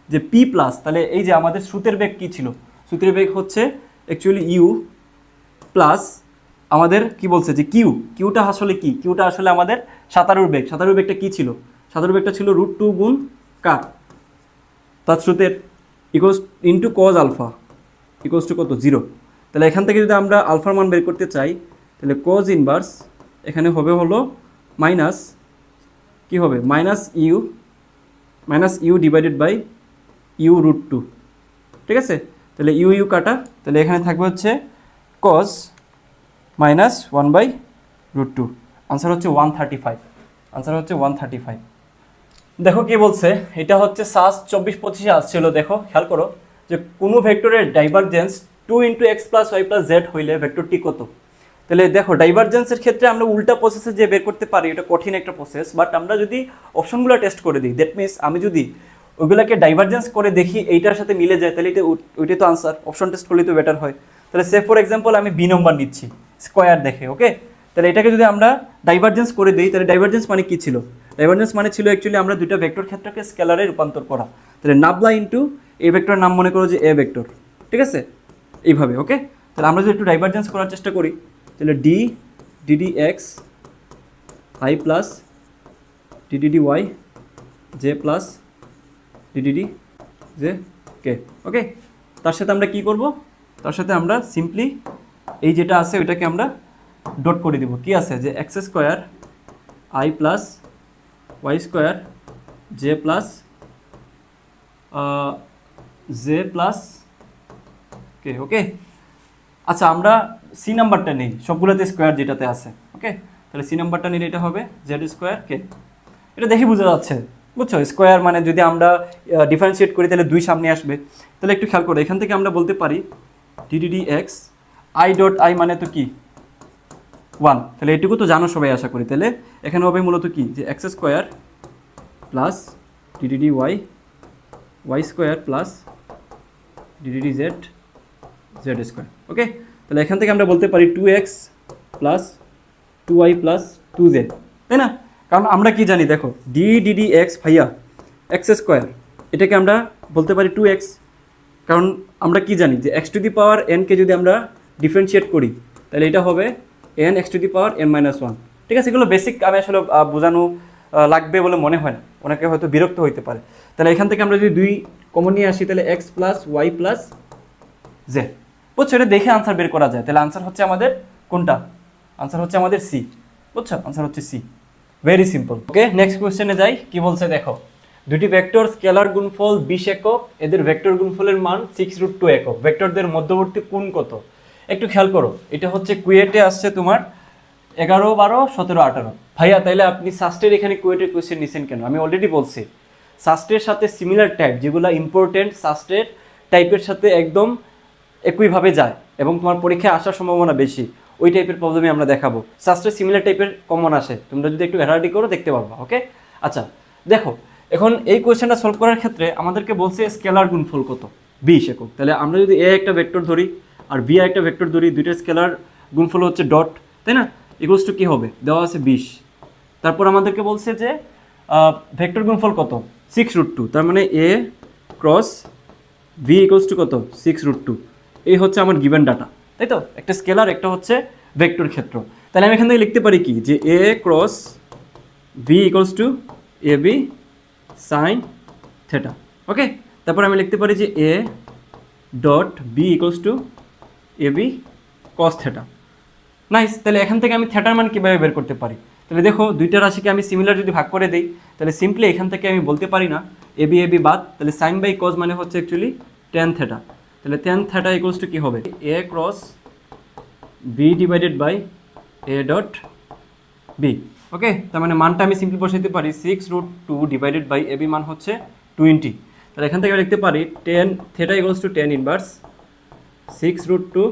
যে পি প্লাস, তাহলে এই যে আমাদের স্রোতের বেগ কী ছিল, স্রোতের বেগ হচ্ছে অ্যাকচুয়ালি ইউ প্লাস আমাদের কি বলছে যে কিউটা আসলে কি, কিউটা আসলে আমাদের সাঁতারুর বেগ। সাঁতারুর বেগটা কী ছিল, সাঁতারুর বেগটা ছিল √2 গুণ কার, তার স্রোতের equals into cos alpha equals to কত, 0। তাহলে এখান থেকে যদি আমরা আলফার মান বের করতে চাই তাহলে cos ইনভার্স এখানে হবে হলো মাইনাস, কি হবে, minus U divided by U √2। ঠিক আছে, তাহলে ইউ কাটা, তাহলে এখানে থাকবে হচ্ছে cos মাইনাস 1/√2। আনসার হচ্ছে 135, আনসার হচ্ছে 135। দেখো কি বলছে, এটা হচ্ছে সাস 24-25 আসছিল। দেখো খেয়াল করো যে কোনো ভেক্টরের ডাইভারজেন্স 2 × x + y + z হইলে ভেক্টরটি কত। তাহলে দেখো ডাইভারজেন্সের ক্ষেত্রে আমরা উল্টা প্রসেসে যে বের করতে পারি, এটা কঠিন একটা প্রসেস, বাট আমরা যদি অপশনগুলো টেস্ট করে দিই, দ্যাট মিনস আমি যদি ওইগুলোকে ডাইভারজেন্স করে দেখি এইটার সাথে মিলে যায়, তাহলে এটা ওইটাই তো আনসার, অপশন টেস্ট করলে তো বেটার হয়। তাহলে সে ফর এক্সাম্পল আমি বি নম্বর নিচ্ছি স্কোয়ার দেখে। ওকে, তাহলে এটাকে যদি আমরা ডাইভারজেন্স করে দিই, তাহলে ডাইভারজেন্স মানে কি ছিল, ডাইভারজেন্স মানে ছিল অ্যাকচুয়ালি আমরা দুটো ভেক্টর ক্ষেত্রকে স্কেলারে রূপান্তর করা। তাহলে নাবলা ইন্টু এ ভেক্টর নাম মনে করো যে এ ভেক্টর, ঠিক আছে, এইভাবে। ওকে, তাহলে আমরা যদি একটু ডাইভারজেন্স করার চেষ্টা করি তাহলে ddx i plus ddy j plus ddd j k। ওকে, তার সাথে আমরা কি করব, তার সাথে আমরা সিম্পলি এই যেটা আছে ওইটাকে আমরা ডট করে দিব। কি আছে যে x² i plus y² j plus K. Okay, আচ্ছা আমরা সি নাম্বারটা নেই, সবগুলোতে স্কোয়ার যেটাতে আছে। ওকে, তাহলে সি নাম্বারটা নিলে এটা হবে z² কে। এটা দেখে বোঝা যাচ্ছে, বুঝছো, স্কোয়ার মানে যদি আমরা ডিফারেন্সিয়েট করি তাহলে 2 সামনে আসবে। তাহলে একটু খেয়াল করো, এখান থেকে আমরা বলতে পারি ddx i ডট i মানে তো কি 1, তাহলে এটুকু তো জানো সবাই আশা করি। তাহলে এখানে হবে মূলত কি যে x² plus ddy y² plus ddz z²। ওকে, তাহলে এখান থেকে আমরা বলতে পারি 2x plus 2y plus 2z, তাই না, কারণ আমরা কি জানি দেখো ddx ভাইয়া x², এটাকে আমরা বলতে পারি 2x, কারণ আমরা কি জানি যে x⁴n কে যদি আমরা ডিফারেন্সিয়েট করি তাহলে এটা হবে n x⁴n-1। ঠিক আছে, এগুলো বেসিক, আমি আসলে বোঝানো লাগবে বলে মনে হয় না, ওনাকে হয়তো বিরক্ত হইতে পারে। তাহলে এখান থেকে আমরা যদি 2 কমন নিয়ে আসি তাহলে x plus y plus z, বুঝছো, এটা দেখে আনসার বের করা যায়। তাহলে আনসার হচ্ছে আমাদের কোনটা, আনসার হচ্ছে আমাদের সি, বুঝছো, আনসার হচ্ছে সি, ভেরি সিম্পল। ওকে, নেক্সট কোয়েশ্চেনে যাই। কি বলছে দেখো, দুটি ভেক্টর স্কেলার গুণফল 20 একক, এদের ভেক্টর গুণফলের মান 6√2 একক, ভেক্টরদের মধ্যবর্তী কোণ কত। একটু খেয়াল করো, এটা হচ্ছে কুয়েটে আসছে তোমার 11, 12, 17, 18। ভাইয়া তাইলে আপনি সাস্টের এখানে কুয়েটের কোয়েশ্চেন নিছেন কেন? আমি অলরেডি বলছি সাস্টের সাথে সিমিলার টাইপ যেগুলো ইম্পর্টেন্ট, সাস্টের টাইপের সাথে একদম একইভাবে যায় এবং তোমার পরীক্ষায় আসার সম্ভাবনা বেশি, ওই টাইপের প্রবলেমই আমরা দেখাবো। সাস্টে সিমিলার টাইপের কমন আসে, তোমরা যদি একটু ভ্যারাইটি করো দেখতে পারবা। ওকে, আচ্ছা দেখো এখন এই কোয়েশ্চেনটা সলভ করার ক্ষেত্রে আমাদেরকে বলছে স্কেলার গুণফল কত, 20 একক। তাহলে আমরা যদি এ একটা ভেক্টর ধরি আর বি একটা ভেক্টর ধরি, দুইটা স্কেলার গুণফল হচ্ছে ডট, তাই না? ইকুয়ালস টু কী হবে, দেওয়া আছে 20। তারপর আমাদেরকে বলছে যে ভেক্টর গুণফল কত, 6√2। তার মানে এ ক্রস ভি ইকুয়ালস টু কত, 6√2। এই হচ্ছে আমার গিভেন ডাটা, তাই তো? একটা স্কেলার, একটা হচ্ছে ভেক্টর ক্ষেত্র। তাহলে আমি এখান থেকে লিখতে পারি কি, যে A cross V equals to A B sine theta. Okay, তারপর আমি লিখতে পারি যে A dot B equals to A B cos theta. Nice. তাহলে এখান থেকে আমি থেটার মান কীভাবে বের করতে পারি? তাহলে দেখো দুইটা রাশিকে আমি সিমিলার যদি ভাগ করে দিই, তাহলে সিম্পলি এখান থেকে আমি বলতে পারি না এ বি বাদ, তাহলে সাইন বাই কজ মানে হচ্ছে অ্যাকচুয়ালি টেন থেটা। তাহলে টেন থেটা ইকুয়ালস টু কী হবে, A cross B divided by A dot B. Okay, তার মানে মানটা আমি সিম্পলি বসাইতে পারি 6√2 ডিভাইডেড বাই এ বি মান হচ্ছে 20। তাহলে এখান থেকে আমি লিখতে পারি tan theta equals to tan inverse 6√2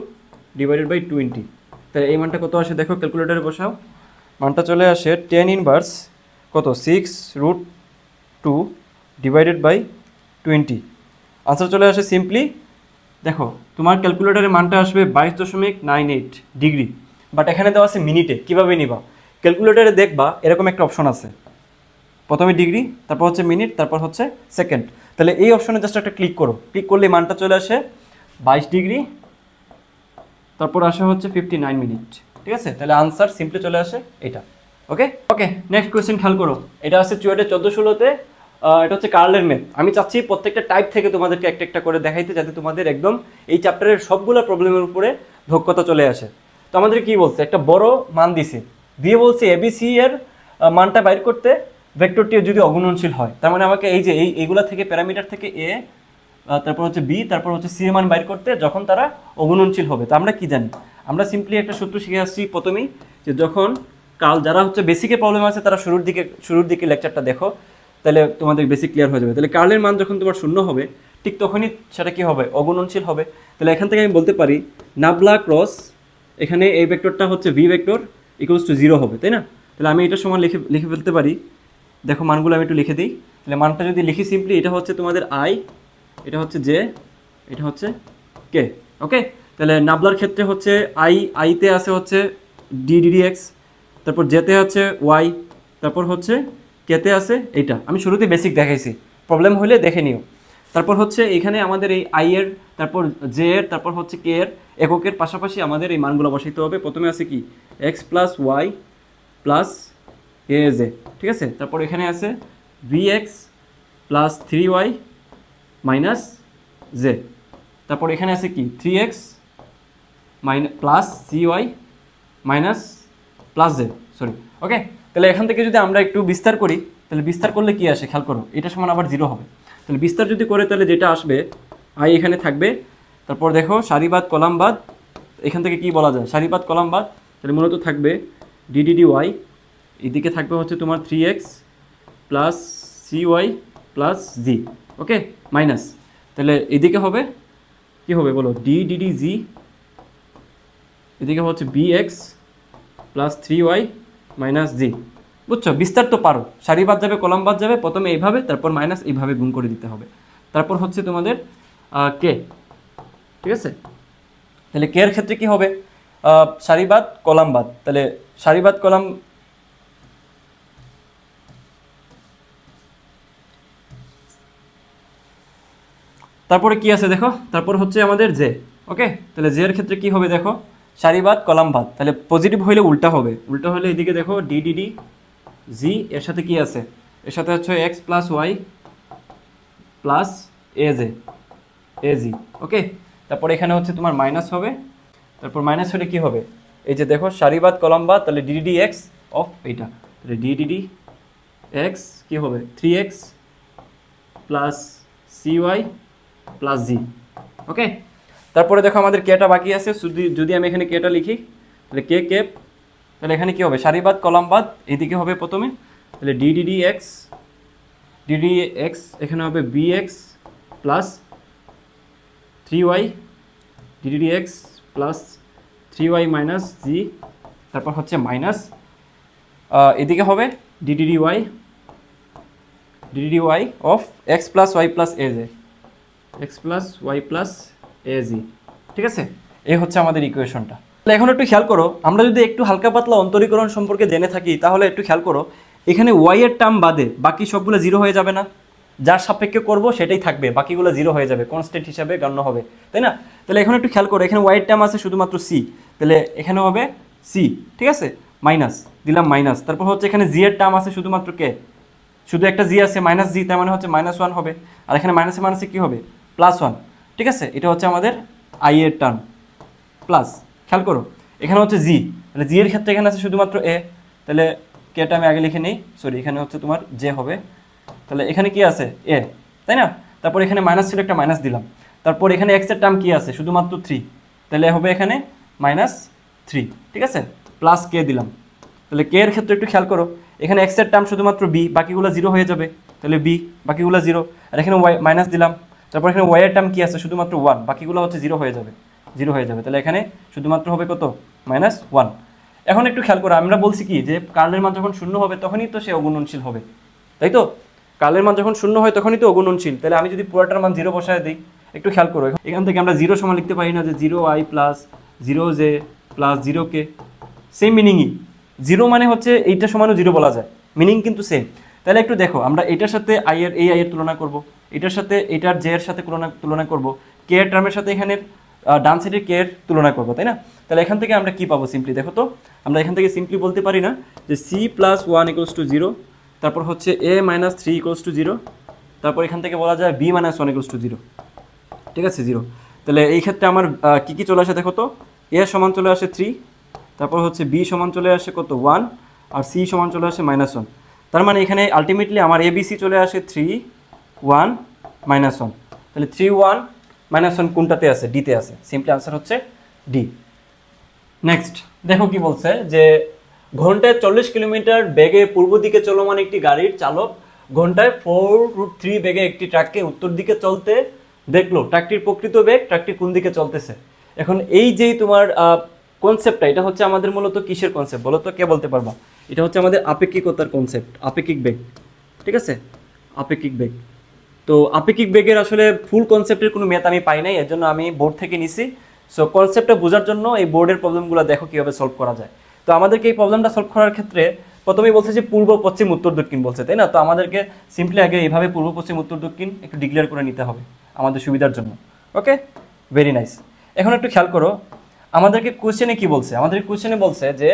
divided by 20। তাহলে এই মানটা কত আসে দেখো, ক্যালকুলেটারে বসাও, মানটা চলে আসে টেন ইনভার্স কত, 6√2 ডিভাইডেড বাই 20। আনসার চলে আসে সিম্পলি, দেখো তোমার ক্যালকুলেটারে মানটা আসবে 22.98 ডিগ্রি। বাট এখানে দেওয়া আছে মিনিটে, কীভাবে নিবা? ক্যালকুলেটারে দেখবা এরকম একটা অপশন আছে, প্রথমে ডিগ্রি, তারপর হচ্ছে মিনিট, তারপর হচ্ছে সেকেন্ড। তাহলে এই অপশনে জাস্ট একটা ক্লিক করো, ক্লিক করলে মানটা চলে আসে 22 ডিগ্রি, তারপর আসে হচ্ছে 59 মিনিট। ঠিক আছে, তাহলে আনসার সিম্পলি চলে আসে এটা। ওকে ওকে, নেক্সট কোয়েশ্চেন খেয়াল করো, এটা আছে চুয়েটে 14-16তে। এটা হচ্ছে কার্লের ম্যাথ। আমি চাচ্ছি প্রত্যেকটা টাইপ থেকে তোমাদেরকে একটা একটা করে দেখাইতে, যাতে তোমাদের একদম এই চ্যাপ্টারের সবগুলো প্রবলেমের উপরে দক্ষতা চলে আসে। তো আমাদের কি বলছে, একটা বড় মান দিছে, দিয়ে বলছে এবিসি এর মানটা বাইর করতে ভেক্টরটি যদি অগুণনশীল হয়। তার মানে আমাকে এই যে এইগুলা থেকে প্যারামিটার থেকে এ, তারপর হচ্ছে বি, তারপর হচ্ছে সি এর মান বাইর করতে যখন তারা অগুণনশীল হবে। তো আমরা কি জানি, আমরা সিম্পলি একটা সূত্র শিখে আসছি প্রথমেই, যে যখন কাল যারা হচ্ছে বেসিকে প্রবলেম আছে তারা শুরুর দিকে লেকচারটা দেখো, তাহলে তোমাদের বেসিক ক্লিয়ার হয়ে যাবে। তাহলে কার্লের মান যখন তোমার শূন্য হবে, ঠিক তখনই সেটা কি হবে, অগুণনশীল হবে। তাহলে এখান থেকে আমি বলতে পারি নাবলা ক্রস, এখানে এই ভেক্টরটা হচ্ছে ভি ভেক্টর ইকুয়ালস টু 0 হবে, তাই না? তাহলে আমি এটার সমান লিখে ফেলতে পারি, দেখো মানগুলো আমি একটু লিখে দিই। তাহলে মানটা যদি লিখি সিম্পলি, এটা হচ্ছে তোমাদের আই, এটা হচ্ছে জে, এটা হচ্ছে কে। ওকে, তাহলে নাবলার ক্ষেত্রে হচ্ছে আইতে আছে হচ্ছে ডিডিএক্স, তারপর জেতে আছে ওয়াই, তারপর হচ্ছে কেতে আছে এইটা। আমি শুরুতে বেসিক দেখাইছি, প্রবলেম হলে দেখে নিও। তারপর হচ্ছে এখানে আমাদের এই আই এর, তারপর জে এর, তারপর হচ্ছে কে এর এককের পাশাপাশি আমাদের এই মানগুলো বসাইতে হবে। প্রথমে আছে কি X plus Y plus A J, ঠিক আছে? তারপর এখানে আছে V X plus 3y minus J, তারপর এখানে আছে কি 3x plus CY minus plus J, sorry. Okay, তাহলে এখান থেকে যদি আমরা একটু বিস্তার করি, তাহলে বিস্তার করলে কি আসে খেয়াল করো, এটা সমান আবার 0 হবে। তাহলে বিস্তার যদি করে, তাহলে যেটা আসবে আই এখানে থাকবে, তারপর দেখো সারিবাদ কলামবাদ, এখান থেকে কি বলা যায়, সারিবাদ কলামবাদ। তাহলে মূলত থাকবে DDDY, এদিকে থাকবে হচ্ছে তোমার 3x প্লাস CY প্লাস জি। ওকে, মাইনাস, তাহলে এদিকে হবে কি হবে বলো, DDDG, এদিকে হচ্ছে BX প্লাস 3y মাইনাস জি। বুঝছো, বিস্তার তো পারো, সারি বাদ যাবে, কলাম বাদ যাবে, প্রথমে এইভাবে, তারপর মাইনাস এইভাবে গুণ করে দিতে হবে। তারপর হচ্ছে তোমাদের কে, ঠিক আছে? তাহলে কে এর ক্ষেত্রে কি হবে, সারি বাদ কলাম বাদ, তাহলে সারি বাদ কলাম, তারপরে কি আছে দেখো, তারপর হচ্ছে আমাদের জে। ওকে, তাহলে জে এর ক্ষেত্রে কি হবে দেখো, সারিবাদ কলাম বাদ, তাহলে পজিটিভ হইলে উল্টা হবে, উল্টা হলে এদিকে দেখো ডিডিডি জি, এর সাথে কি আছে, এর সাথে হচ্ছে এক্স প্লাস ওয়াই প্লাস এ জি। ওকে, তারপর এখানে হচ্ছে তোমার মাইনাস হবে, তারপর মাইনাস হলে কি হবে, এই যে দেখো সারিবাদ কলাম বাদ, তাহলে ডিডিডি এক্স অফ এইটা, তাহলে ডিডিডি এক্স কি হবে 3x প্লাস CY প্লাস জি। ওকে, তারপরে দেখো আমাদের কেটা বাকি আছে, যদি আমি এখানে কেটা লিখি, তাহলে কে কেপ, তাহলে এখানে কি হবে সারিবাদ কলাম বাদ, এইদিকে হবে প্রথমে, তাহলে ডিডিডি এক্স এখানে হবে BX plus 3y ddx plus 3y minus G, তারপর হচ্ছে মাইনাস এদিকে হবে dddy of x plus y plus az, x plus y plus az, ঠিক আছে? এই হচ্ছে আমাদের ইকুয়েশনটা। তাহলে এখন একটু খেয়াল করো, আমরা যদি একটু হালকা পাতলা অন্তরীকরণ সম্পর্কে জেনে থাকি তাহলে একটু খেয়াল করো, এখানে y এর টার্ম বাদে বাকি সবগুলো জিরো হয়ে যাবে না? যার সাপেক্ষে করব সেটাই থাকবে, বাকিগুলো জিরো হয়ে যাবে, কনস্ট্যান্ট হিসাবে গণ্য হবে, তাই না? তাহলে এখন একটু খেয়াল করো, এখানে y এর টার্ম আছে শুধুমাত্র c, তাহলে এখানে হবে c, ঠিক আছে? মাইনাস দিলাম মাইনাস, তারপর হচ্ছে এখানে জি এর টার্ম আছে শুধুমাত্র কে, শুধু একটা জি আছে মাইনাস জি, তার মানে হচ্ছে -1 হবে, আর এখানে মাইনাসে মাইনাসে কী হবে +1, ঠিক আছে? এটা হচ্ছে আমাদের i এর টার্ম প্লাস, খেয়াল করো এখানে হচ্ছে জি, তাহলে জি এর ক্ষেত্রে এখানে আছে শুধুমাত্র এ, তাহলে কেটা আমি আগে লিখে নিই, সরি এখানে হচ্ছে তোমার জে হবে, তাহলে এখানে কি আছে এ, তাই না? তারপর এখানে মাইনাস ছিল, একটা মাইনাস দিলাম, তারপর এখানে এক্স এর টার্ম কি আছে শুধুমাত্র 3, তাহলে হবে এখানে -3, ঠিক আছে? প্লাস কে দিলাম, তাহলে কে এর ক্ষেত্রে একটু খেয়াল করো, এখানে এক্স এর টার্ম শুধুমাত্র বি, বাকিগুলো জিরো হয়ে যাবে, তাহলে বি, বাকিগুলো জিরো, আর এখানে ওয়াই মাইনাস দিলাম, তারপর এখানে ওয়াই এর টার্ম কি আছে শুধুমাত্র 1, বাকিগুলো হচ্ছে জিরো হয়ে যাবে, তাহলে এখানে শুধুমাত্র হবে কত -1। এখন একটু খেয়াল করো, আমরা বলছি কি যে কার্লের মান যখন শূন্য হবে তখনই তো সে অগুণনশীল হবে, তাই তো? কার্লের মান যখন শূন্য হয় তখনই তো অগুণনশীল, তাহলে আমি যদি পুরোটার মান 0 বসায় দিই, একটু খেয়াল করো এখান থেকে আমরা 0 সমান লিখতে পারি না যে 0i plus 0j plus 0k, same মিনিংই, 0 মানে হচ্ছে এইটা সমানও 0 বলা যায়, মিনিং কিন্তু সেম। তাহলে একটু দেখো, আমরা এটার সাথে i এর তুলনা করব, এটার সাথে এটার j এর সাথে তুলনা করব, k এর টার্মের সাথে এখানে ডান সাইডের k এর তুলনা করব, তাই না? তাহলে এখান থেকে আমরা কি পাবো সিম্পলি দেখো তো, আমরা এখান থেকে সিম্পলি বলতে পারি না যে c + 1 = 0, তারপর হচ্ছে a - 3 = 0, তারপর এখান থেকে বলা যায় b - 1 = 0, ঠিক আছে 0। তাহলে এই ক্ষেত্রে আমার কি কি চলে আসে দেখো তো, a সমান চলে আসে 3, তারপর হচ্ছে b সমান চলে আসে কত 1, আর c সমান চলে আসে -1, তার মানে এখানে আলটিমেটলি আমার abc চলে আসে 3 1 -1, তাহলে 3 1 -1 কোনটাতে আছে, ডিতে আছে, সিম্পলি আনসার হচ্ছে ডি। নেক্সট দেখো কি বলছে, যে ঘন্টায় 40 কিলোমিটার বেগে পূর্ব দিকে চলমান একটি গাড়ির চালক ঘন্টায় 4√3 বেগে একটি ট্রাককে উত্তর দিকে চলতে দেখলো, ট্রাকটির প্রকৃত বেগ, ট্রাকটি কোন দিকে চলতেছে। এখন এই যে তোমার কনসেপ্টটা, এটা হচ্ছে আমাদের মূলত কিসের কনসেপ্ট বলো তো, কে বলতে পারবা? এটা হচ্ছে আমাদের আপেক্ষিকতার কনসেপ্ট, আপেক্ষিক বেগ, ঠিক আছে? আপেক্ষিক বেগ। তো আপেক্ষিক বেগের আসলে ফুল কনসেপ্টের কোনো ম্যাথ আমি পাই নাই, এর জন্য আমি বোর্ড থেকে নিছি। সো কনসেপ্টটা বোঝার জন্য এই বোর্ডের প্রবলেমগুলো দেখো কীভাবে সলভ করা যায়। তো আমাদেরকে এই প্রবলেমটা সলভ করার ক্ষেত্রে প্রথমেই বলছে যে পূর্ব পশ্চিম উত্তর দক্ষিণ বলছে, তাই না? তো আমাদেরকে সিম্পলি আগে এইভাবে পূর্ব পশ্চিম উত্তর দক্ষিণ একটু ডিক্লেয়ার করে নিতে হবে আমাদের সুবিধার জন্য। ওকে, ভেরি নাইস। এখন একটু খেয়াল করো, আমাদেরকে কোশ্চেনে কি বলছে, আমাদের কোশ্চেনে বলছে যে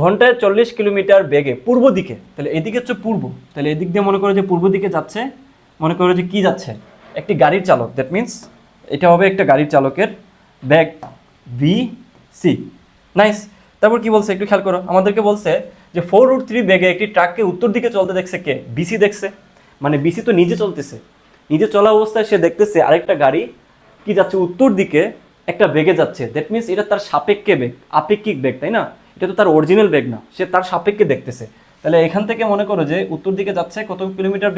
ঘন্টায় 40 কিলোমিটার বেগে পূর্ব দিকে, তাহলে এদিকে হচ্ছে পূর্ব, তাহলে এদিক দিয়ে মনে করো যে পূর্ব দিকে যাচ্ছে, মনে করো যে কি যাচ্ছে, একটি গাড়ির চালক, দ্যাট মিন্স এটা হবে একটা গাড়ির চালকের বেগ vc। নাইস। তারপর কি বলছে একটু খেয়াল করো, আমাদেরকে বলছে যে 4√3 বেগে একটি ট্রাককে উত্তর দিকে চলতে দেখছে কে, বিসি দেখছে, মানে বিসি তো নিজে চলতেছে, নিজে চলা অবস্থায় সে দেখতেছে আরেকটা গাড়ি কি যাচ্ছে উত্তর দিকে একটা বেগে যাচ্ছে, দ্যাট মিন্স এটা তার সাপেক্ষে বেগ, আপেক্ষিক বেগ, তাই না? এটা তো তার অরিজিনাল বেগ না, সে তার সাপেক্ষে দেখতেছে। তাহলে এখান থেকে মনে করো যে উত্তর দিকে যাচ্ছে কত কিলোমিটার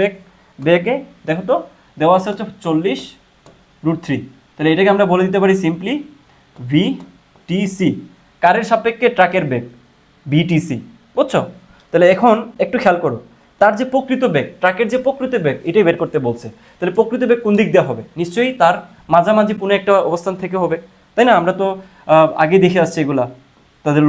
বেগে, দেখো তো দেওয়া আছে হচ্ছে 40√3, তাহলে এটাকে আমরা বলে দিতে পারি সিম্পলি ভিটিসি, কারের সাপেক্ষে ট্রাকের বেগ বিটিসি, বুঝছো? তাহলে এখন একটু খেয়াল করো, তার যে প্রকৃত বেগ, ট্রাকের যে প্রকৃত বেগ এটাই বের করতে বলছে। তাহলে প্রকৃত বেগ কোন দিক দেওয়া হবে, নিশ্চয়ই তার মাঝামাঝি পুনে একটা অবস্থান থেকে হবে, তাই না? আমরা তো আগে দেখে আসছি এগুলা, তাদের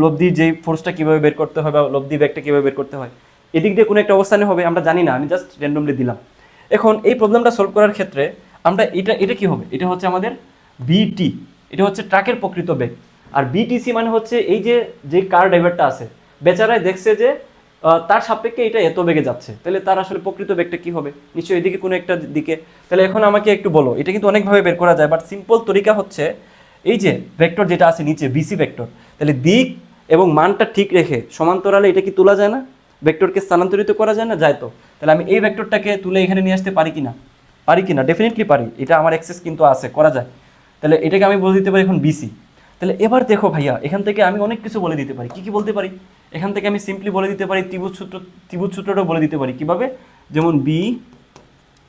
লব্ধির যে ফোর্সটা কীভাবে বের করতে হয় বা লব্ধি বেগটা কীভাবে বের করতে হয়, এদিক দিয়ে কোনো একটা অবস্থানে হবে, আমরা জানি না, আমি জাস্ট র্যান্ডমলি দিলাম। এখন এই প্রবলেমটা সলভ করার ক্ষেত্রে আমরা এটা কি হবে, এটা হচ্ছে আমাদের বিটি, এটা হচ্ছে ট্রাকের প্রকৃত বেগ, আর বিটিসি মানে হচ্ছে এই যে কার ড্রাইভারটা আছে, বেচারায় দেখছে যে তার সাপেক্ষে এটা এত বেগে যাচ্ছে, তাহলে তার আসলে প্রকৃত বেগটা কি হবে, নিশ্চয়ই এদিকে কোনো একটা দিকে। তাহলে এখন আমাকে একটু বলো, এটা কিন্তু অনেকভাবে বের করা যায়, বাট সিম্পল তরিকা হচ্ছে এই যে ভেক্টর যেটা আছে নিচে বিসি ভেক্টর, তাহলে দিক এবং মানটা ঠিক রেখে সমান্তরালে এটা কি তোলা যায় না, ভেক্টরকে স্থানান্তরিত করা যায় না, যায় তো। তাহলে আমি এই ভেক্টরটাকে তুলে এখানে নিয়ে আসতে পারি কিনা, ডেফিনেটলি পারি, এটা আমার অ্যাক্সেস কিন্তু আছে, করা যায়। তাহলে এটাকে আমি বলে দিতে পারি এখন বিসি। তাহলে এবার দেখো ভাইয়া, এখান থেকে আমি অনেক কিছু বলে দিতে পারি, কি বলতে পারি, এখান থেকে আমি সিম্পলি বলে দিতে পারি ত্রিভুজ সূত্রটাও বলে দিতে পারি, কিভাবে, যেমন বি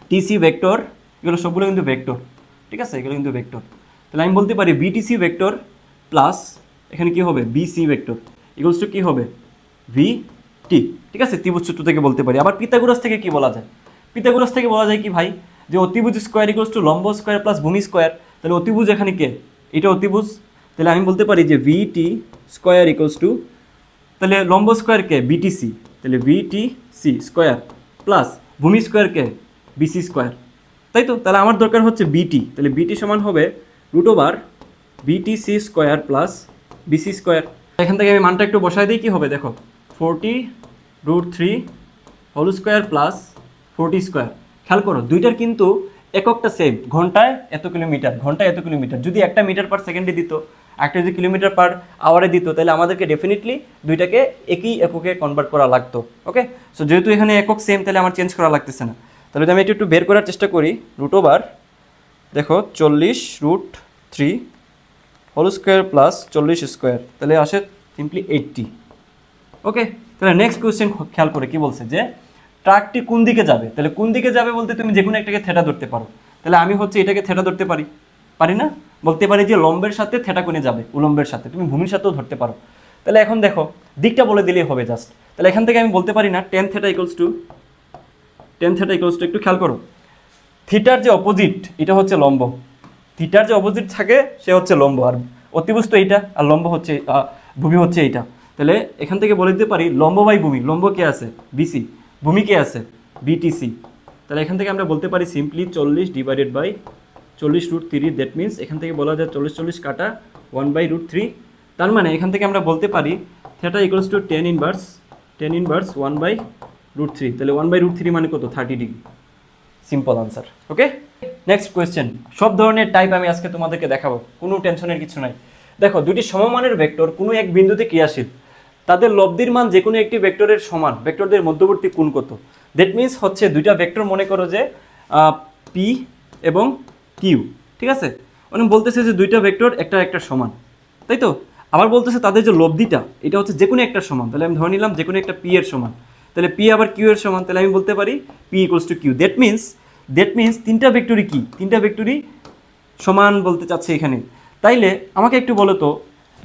টিসি ভেক্টর, এগুলো সবগুলো কিন্তু ভেক্টর, ঠিক আছে, এগুলো কিন্তু ভেক্টর। তাহলে আমি বলতে পারি বিটিসি ভেক্টর প্লাস এখানে কি হবে বিসি ভেক্টর ইকুয়ালস টু কি হবে ভিটি। ঠিক আছে, ত্রিভুজ সূত্র থেকে বলতে পারি। আবার পিথাগোরাস থেকে কি বলা যায়? পিথাগোরাস থেকে বলা যায় কি ভাই, যে অতিভুজ স্কোয়ার ইকুয়ালস টু লম্ব স্কোয়ার প্লাস ভূমি স্কোয়ার। তাহলে অতিভুজ এখানে কে? এটা অতিভুজ। তাহলে আমি বলতে পারি যে ভিটি স্কোয়ার ইকুয়ালস টু, তাহলে লম্ব স্কোয়ার কে? বিটিসি, তাহলে ভিটিসি স্কোয়ার প্লাস ভূমি স্কোয়ার কে? BC square. তাই তো, তাহলে আমার দরকার হচ্ছে বিটি। তাহলে বিটি সমান হবে root over BTC square plus BC square. এখান থেকে আমি মানটা একটু বসায় দিই, কি হবে দেখো, 40√3 হোল স্কোয়ার প্লাস 40 স্কোয়ার। খেয়াল করো দুইটার কিন্তু এককটা সেম, ঘন্টায় এত কিলোমিটার, ঘন্টায় এত কিলোমিটার। যদি একটা মিটার পার সেকেন্ডে দিত, একটা যদি কিলোমিটার পার আওয়ারে দিত, তাহলে আমাদেরকে ডেফিনেটলি দুইটাকে একই এককে কনভার্ট করা লাগতো। ওকে, সো যেহেতু এখানে একক সেম, তাহলে আমার চেঞ্জ করা লাগতেছে না। তাহলে যদি আমি একটু বের করার চেষ্টা করি, রুট ওভার দেখো 40√3 হোল স্কোয়ার প্লাস 40 স্কোয়ার, তাহলে আসে সিম্পলি 80। ওকে, তাহলে নেক্সট কোয়েশ্চেন খেয়াল করে কি বলছে, যে ট্রাকটি কোন দিকে যাবে? তাহলে কোন দিকে যাবে বলতে তুমি যে কোনো একটাকে থেটা ধরতে পারো। তাহলে আমি হচ্ছে এটাকে থেটা ধরতে পারি, পারি না? বলতে পারি যে লম্বের সাথে থেটা কোণে যাবে, উলম্বের সাথে। তুমি ভূমির সাথেও ধরতে পারো। তাহলে এখন দেখো দিকটা বলে দিলেই হবে জাস্ট। তাহলে এখান থেকে আমি বলতে পারি না tan θ ইকুয়ালস টু একটু খেয়াল করো, থিটার যে অপোজিট এটা হচ্ছে লম্ব, থিটার যে অপোজিট থাকে সে হচ্ছে লম্ব, আর অতিভুজ তো এইটা, আর লম্ব হচ্ছে ভূমি হচ্ছে এইটা। তাহলে এখান থেকে বলে দিতে পারি লম্ব বাই ভূমি, লম্ব কে আছে? বিসি, ভূমি কে আছে? বিটিসি। তাহলে এখান থেকে আমরা বলতে পারি সিম্পলি 40/40√3, দ্যাট মিনস এখান থেকে বলা যায় 40 কাটা 1/√3। তার মানে এখান থেকে আমরা বলতে পারি theta equals to tan inverse 1/√3। তাহলে 1/√3 মানে কত? 30 degree. Simple answer. Okay, next question. সব ধরনের টাইপ আমি আজকে তোমাদেরকে দেখাবো, কোনো টেনশনের কিছু নাই। দেখো দুটি সমমানের ভেক্টর কোনো এক বিন্দুতে ক্রিয়াশীল, তাদের লব্ধির মান যে কোনো একটি ভেক্টরের সমান, ভেক্টরদের মধ্যবর্তী কোণ কত? দ্যাট মিনস হচ্ছে দুইটা ভেক্টর মনে করো যে পি এবং কিউ। ঠিক আছে, মানে বলতেছে যে দুইটা ভেক্টর একটা সমান, তাই তো? আবার বলতেছে তাদের যে লব্ধিটা এটা হচ্ছে যে কোনো একটা সমান। তাহলে আমি ধরে নিলাম যে কোনো একটা পি এর সমান, তাহলে পি আবার কিউ এর সমান। তাহলে আমি বলতে পারি P equals to Q. That means তিনটা ভেক্টরই কি? তিনটা ভেক্টরই সমান বলতে চাচ্ছে এখানে। তাইলে আমাকে একটু বলো তো,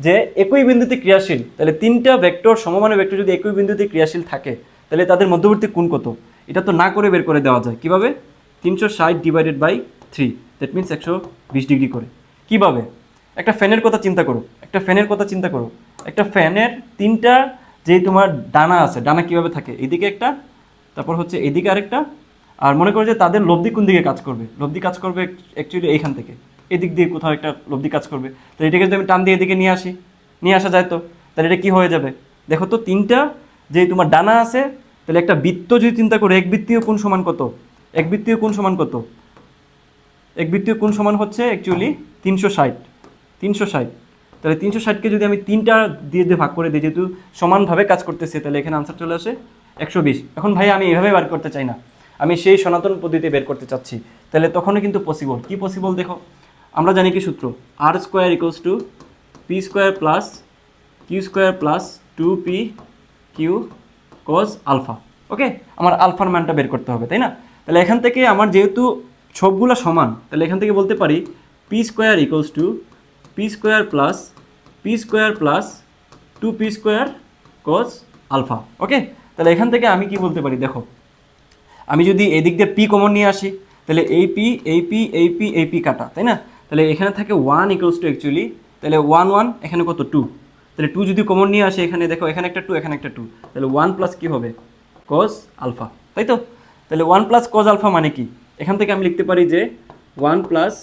যে একই বিন্দুতে ক্রিয়াশীল, তাহলে তিনটা ভেক্টর সমমানের ভেক্টর যদি একই বিন্দুতে ক্রিয়াশীল থাকে, তাহলে তাদের মধ্যবর্তী কোণ কত? এটা তো না করে বের করে দেওয়া যায়। কিভাবে? 360/3, দ্যাট মিনস 120 ডিগ্রি করে। কিভাবে? একটা ফ্যানের কথা চিন্তা করো, একটা ফ্যানের তিনটা যে তোমার ডানা আছে, ডানা কিভাবে থাকে? এদিকে একটা, তারপর হচ্ছে এদিকে আরেকটা, আর মনে করো যে তাদের লব্ধি কোন দিকে কাজ করবে? লব্ধি কাজ করবে অ্যাকচুয়ালি এইখান থেকে, এদিক দিয়ে কোথাও একটা লব্ধি কাজ করবে। তো এটাকে যদি আমি টান দিয়ে এদিকে নিয়ে আসা যায়, তো তাহলে এটা কি হয়ে যাবে? দেখো তো তিনটা যে তোমার ডানা আছে, তাহলে একটা বৃত্ত যদি চিন্তা করো, এক বৃত্তীয় কোণ সমান কত? এক বৃত্তীয় কোণ সমান হচ্ছে অ্যাকচুয়ালি 360। তাহলে 360কে যদি আমি তিনটা দিয়ে ভাগ করে দিই, যেহেতু সমানভাবে কাজ করতেছে, তাহলে এখানে আনসার চলে আসে 120। এখন ভাই আমি এভাবে বার করতে চাই না, আমি সেই সনাতন পদ্ধতিতে বের করতে চাচ্ছি। তাহলে তখনও কিন্তু পসিবল। কি পসিবল? দেখো আমরা জানি কি সূত্র, R square equals to P square plus Q square plus 2p Q cos alpha. Okay, আমার আলফার মানটা বের করতে হবে, তাই না? তাহলে এখান থেকে আমার যেহেতু সবগুলো সমান, তাহলে এখান থেকে বলতে পারি P square equals to P square plus 2p square cos alpha. Okay, তাহলে এখান থেকে আমি কি বলতে পারি? দেখো আমি যদি এদিক দিয়ে পি কমন নিয়ে আসি, তাহলে এই পি কাটা, তাই না? তাহলে এখানে থাকে 1 ইকুয়ালস টু অ্যাকচুয়ালি, তাহলে 1 এখানে কত? 2। তাহলে 2 যদি কমন নিয়ে আসে, এখানে দেখো এখানে একটা 2, এখানে একটা 2, তাহলে 1 প্লাস কি হবে? কজ আলফা, তাই তো? তাহলে 1 প্লাস কজ আলফা মানে কি? এখান থেকে আমি লিখতে পারি যে 1 plus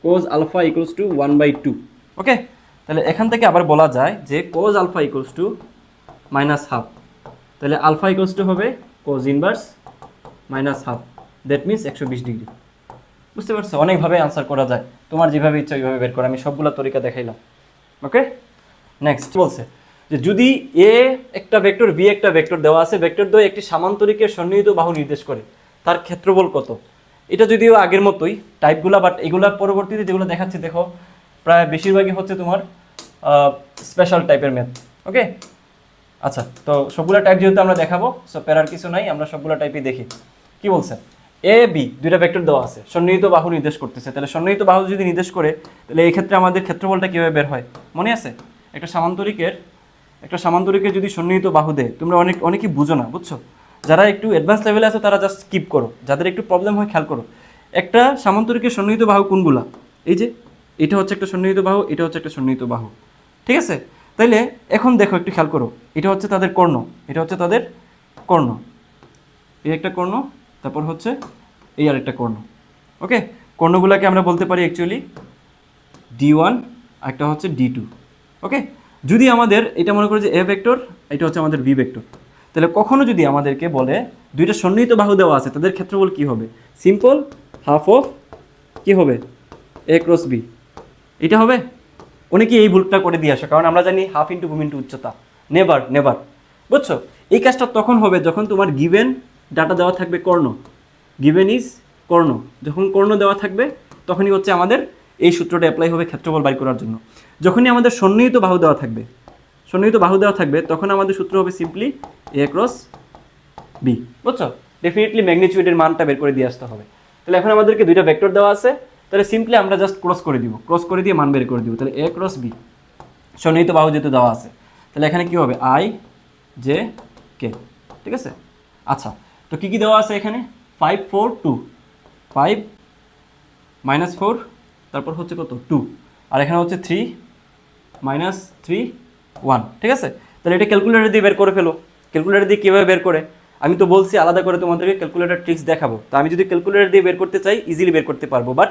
cos alpha equals to 1/2। Okay, তাহলে এখান থেকে আবার বলা যায় যে কজ আলফা ইকুয়ালস টু -12। তাহলে আলফা ইকুয়ালস টু হবে cos inverse -12, that means 120 degree. বুঝতে পারছো? অনেকভাবে আনসার করা যায়, তোমার যেভাবে ইচ্ছা ওইভাবে বের করা। আমি সবগুলো তরিকা দেখাইলাম। ওকে, নেক্সট বলছে যে যদি এ একটা ভেক্টর, বি একটা ভেক্টর দেওয়া আছে, ভেক্টর দ্বয় একটি সামান্তরিকের সন্নিহিত বাহু নির্দেশ করে, তার ক্ষেত্রফল কত? এটা যদিও আগের মতোই টাইপগুলো, বাট এগুলা পরবর্তীতে যেগুলো দেখাচ্ছি দেখো প্রায় বেশিরভাগই হচ্ছে তোমার স্পেশাল টাইপের ম্যাথ। ওকে, আচ্ছা, তো সবগুলো টাইপ যেহেতু আমরা দেখাবো, সো প্যারার কিছু নাই, আমরা সবগুলো টাইপই দেখি। কি বলছে? এ বি দুইটা ভেক্টর দেওয়া আছে, সন্নিহিত বাহু নির্দেশ করতেছে। তাহলে সন্নিহিত বাহু যদি নির্দেশ করে তাহলে এই ক্ষেত্রে আমাদের ক্ষেত্রফলটা কীভাবে বের হয় মনে আছে? একটা সামান্তরিকের যদি সন্নিহিত বাহু দেয়, তোমরা অনেকেই বুঝো না, বুঝছো? যারা একটু অ্যাডভান্স লেভেলে আছে তারা জাস্ট স্কিপ করো, যাদের একটু প্রবলেম হয় খেয়াল করো। একটা সামান্তরিকের সন্নিহিত বাহু কোনগুলা? এই যে এটা হচ্ছে একটা সন্নিহিত বাহু, এটা হচ্ছে একটা সন্নিহিত বাহু, ঠিক আছে? তাইলে এখন দেখো একটু খেয়াল করো, এটা হচ্ছে তাদের কর্ণ, এটা হচ্ছে তাদের কর্ণ, এই একটা কর্ণ, তারপর হচ্ছে এই আর একটা কর্ণ। ওকে, কর্ণগুলোকে আমরা বলতে পারি অ্যাকচুয়ালি D1, একটা হচ্ছে D2। ওকে, যদি আমাদের এটা মনে করি যে এ ভেক্টর, এটা হচ্ছে আমাদের বি ভেক্টর, তাহলে কখনো যদি আমাদেরকে বলে দুইটা সন্নিহিত বাহু দেওয়া আছে, তাদের ক্ষেত্রফল কি হবে? সিম্পল হাফ অফ কি হবে? এ ক্রস বি, এটা হবে। অনেকে এই ভুলটা করে দিয়ে আসে, কারণ আমরা জানি হাফ ইন্টু ভূমি ইন্টু উচ্চতা। নেভার নেভার, বুঝছো? এই কাজটা তখন হবে যখন তোমার গিভেন ডাটা দেওয়া থাকবে কর্ণ, গিভেন ইজ কর্ণ, যখন কর্ণ দেওয়া থাকবে তখনই হচ্ছে আমাদের এই সূত্রটা অ্যাপ্লাই হবে ক্ষেত্রফল বাই করার জন্য। যখনই আমাদের সন্নিহিত বাহু দেওয়া থাকবে, তখন আমাদের সূত্র হবে সিম্পলি এ ক্রস বি, বুঝছো? ডেফিনেটলি ম্যাগনিটিউডের মানটা বের করে দিয়ে আসতে হবে। তাহলে এখন আমাদেরকে দুইটা ভেক্টর দেওয়া আছে, তাহলে সিম্পলি আমরা জাস্ট ক্রস করে দিয়ে মান বের করে দিব। তাহলে এ ক্রস বি, সন্নিহিত বাহু যেহেতু দেওয়া আছে, তাহলে এখানে কি হবে? আই জে কে, ঠিক আছে? আচ্ছা, তো কি দেওয়া আছে এখানে? 5 4 2, 5 -4, তারপর হচ্ছে কত 2, আর এখানে হচ্ছে 3 -3 1, ঠিক আছে? তাহলে এটা ক্যালকুলেটর দিয়ে বের করে ফেলো। ক্যালকুলেটর দিয়ে কীভাবে বের করে? আমি তো বলছি আলাদা করে তোমাদেরকে ক্যালকুলেটর ট্রিক্স দেখাবো, তো আমি যদি ক্যালকুলেটর দিয়ে বের করতে চাই ইজিলি বের করতে পারবো, বাট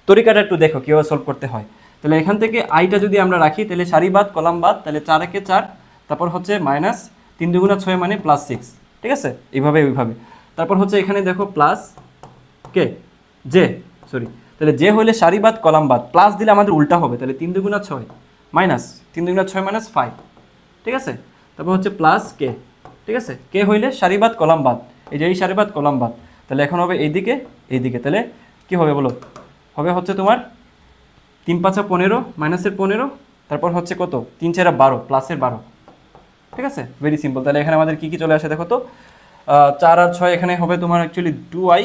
তরিকাটা একটু দেখো কীভাবে সলভ করতে হয়। তাহলে এখান থেকে আইটা যদি আমরা রাখি, তাহলে সারি বাদ কলাম বাদ, তাহলে 4 একে 4, তারপর হচ্ছে -3 × 6 মানে +6, ঠিক আছে? এইভাবে ওইভাবে, তারপর হচ্ছে এখানে দেখো প্লাস কে জে, সরি, তাহলে জে হইলে সারি বাদ কলাম বাদ, প্লাস দিলে আমাদের উল্টা হবে, তাহলে 3 × 6 -3 × 6 -5, ঠিক আছে? তারপর হচ্ছে প্লাস কে, ঠিক আছে? কে হইলে সারি বাদ কলাম বাদ, এই যে এই সারি বাদ কলাম বাদ, তাহলে এখন হবে এইদিকে, তাহলে কি হবে বলো? হবে হচ্ছে তোমার 3 5 15, -15, তারপর হচ্ছে কত 3 4 12, +12, ঠিক আছে? Very simple. তাহলে এখানে আমাদের কি কি চলে আসে দেখো তো, 4 আর 6 এখানে হবে তোমার অ্যাকচুয়ালি 2i,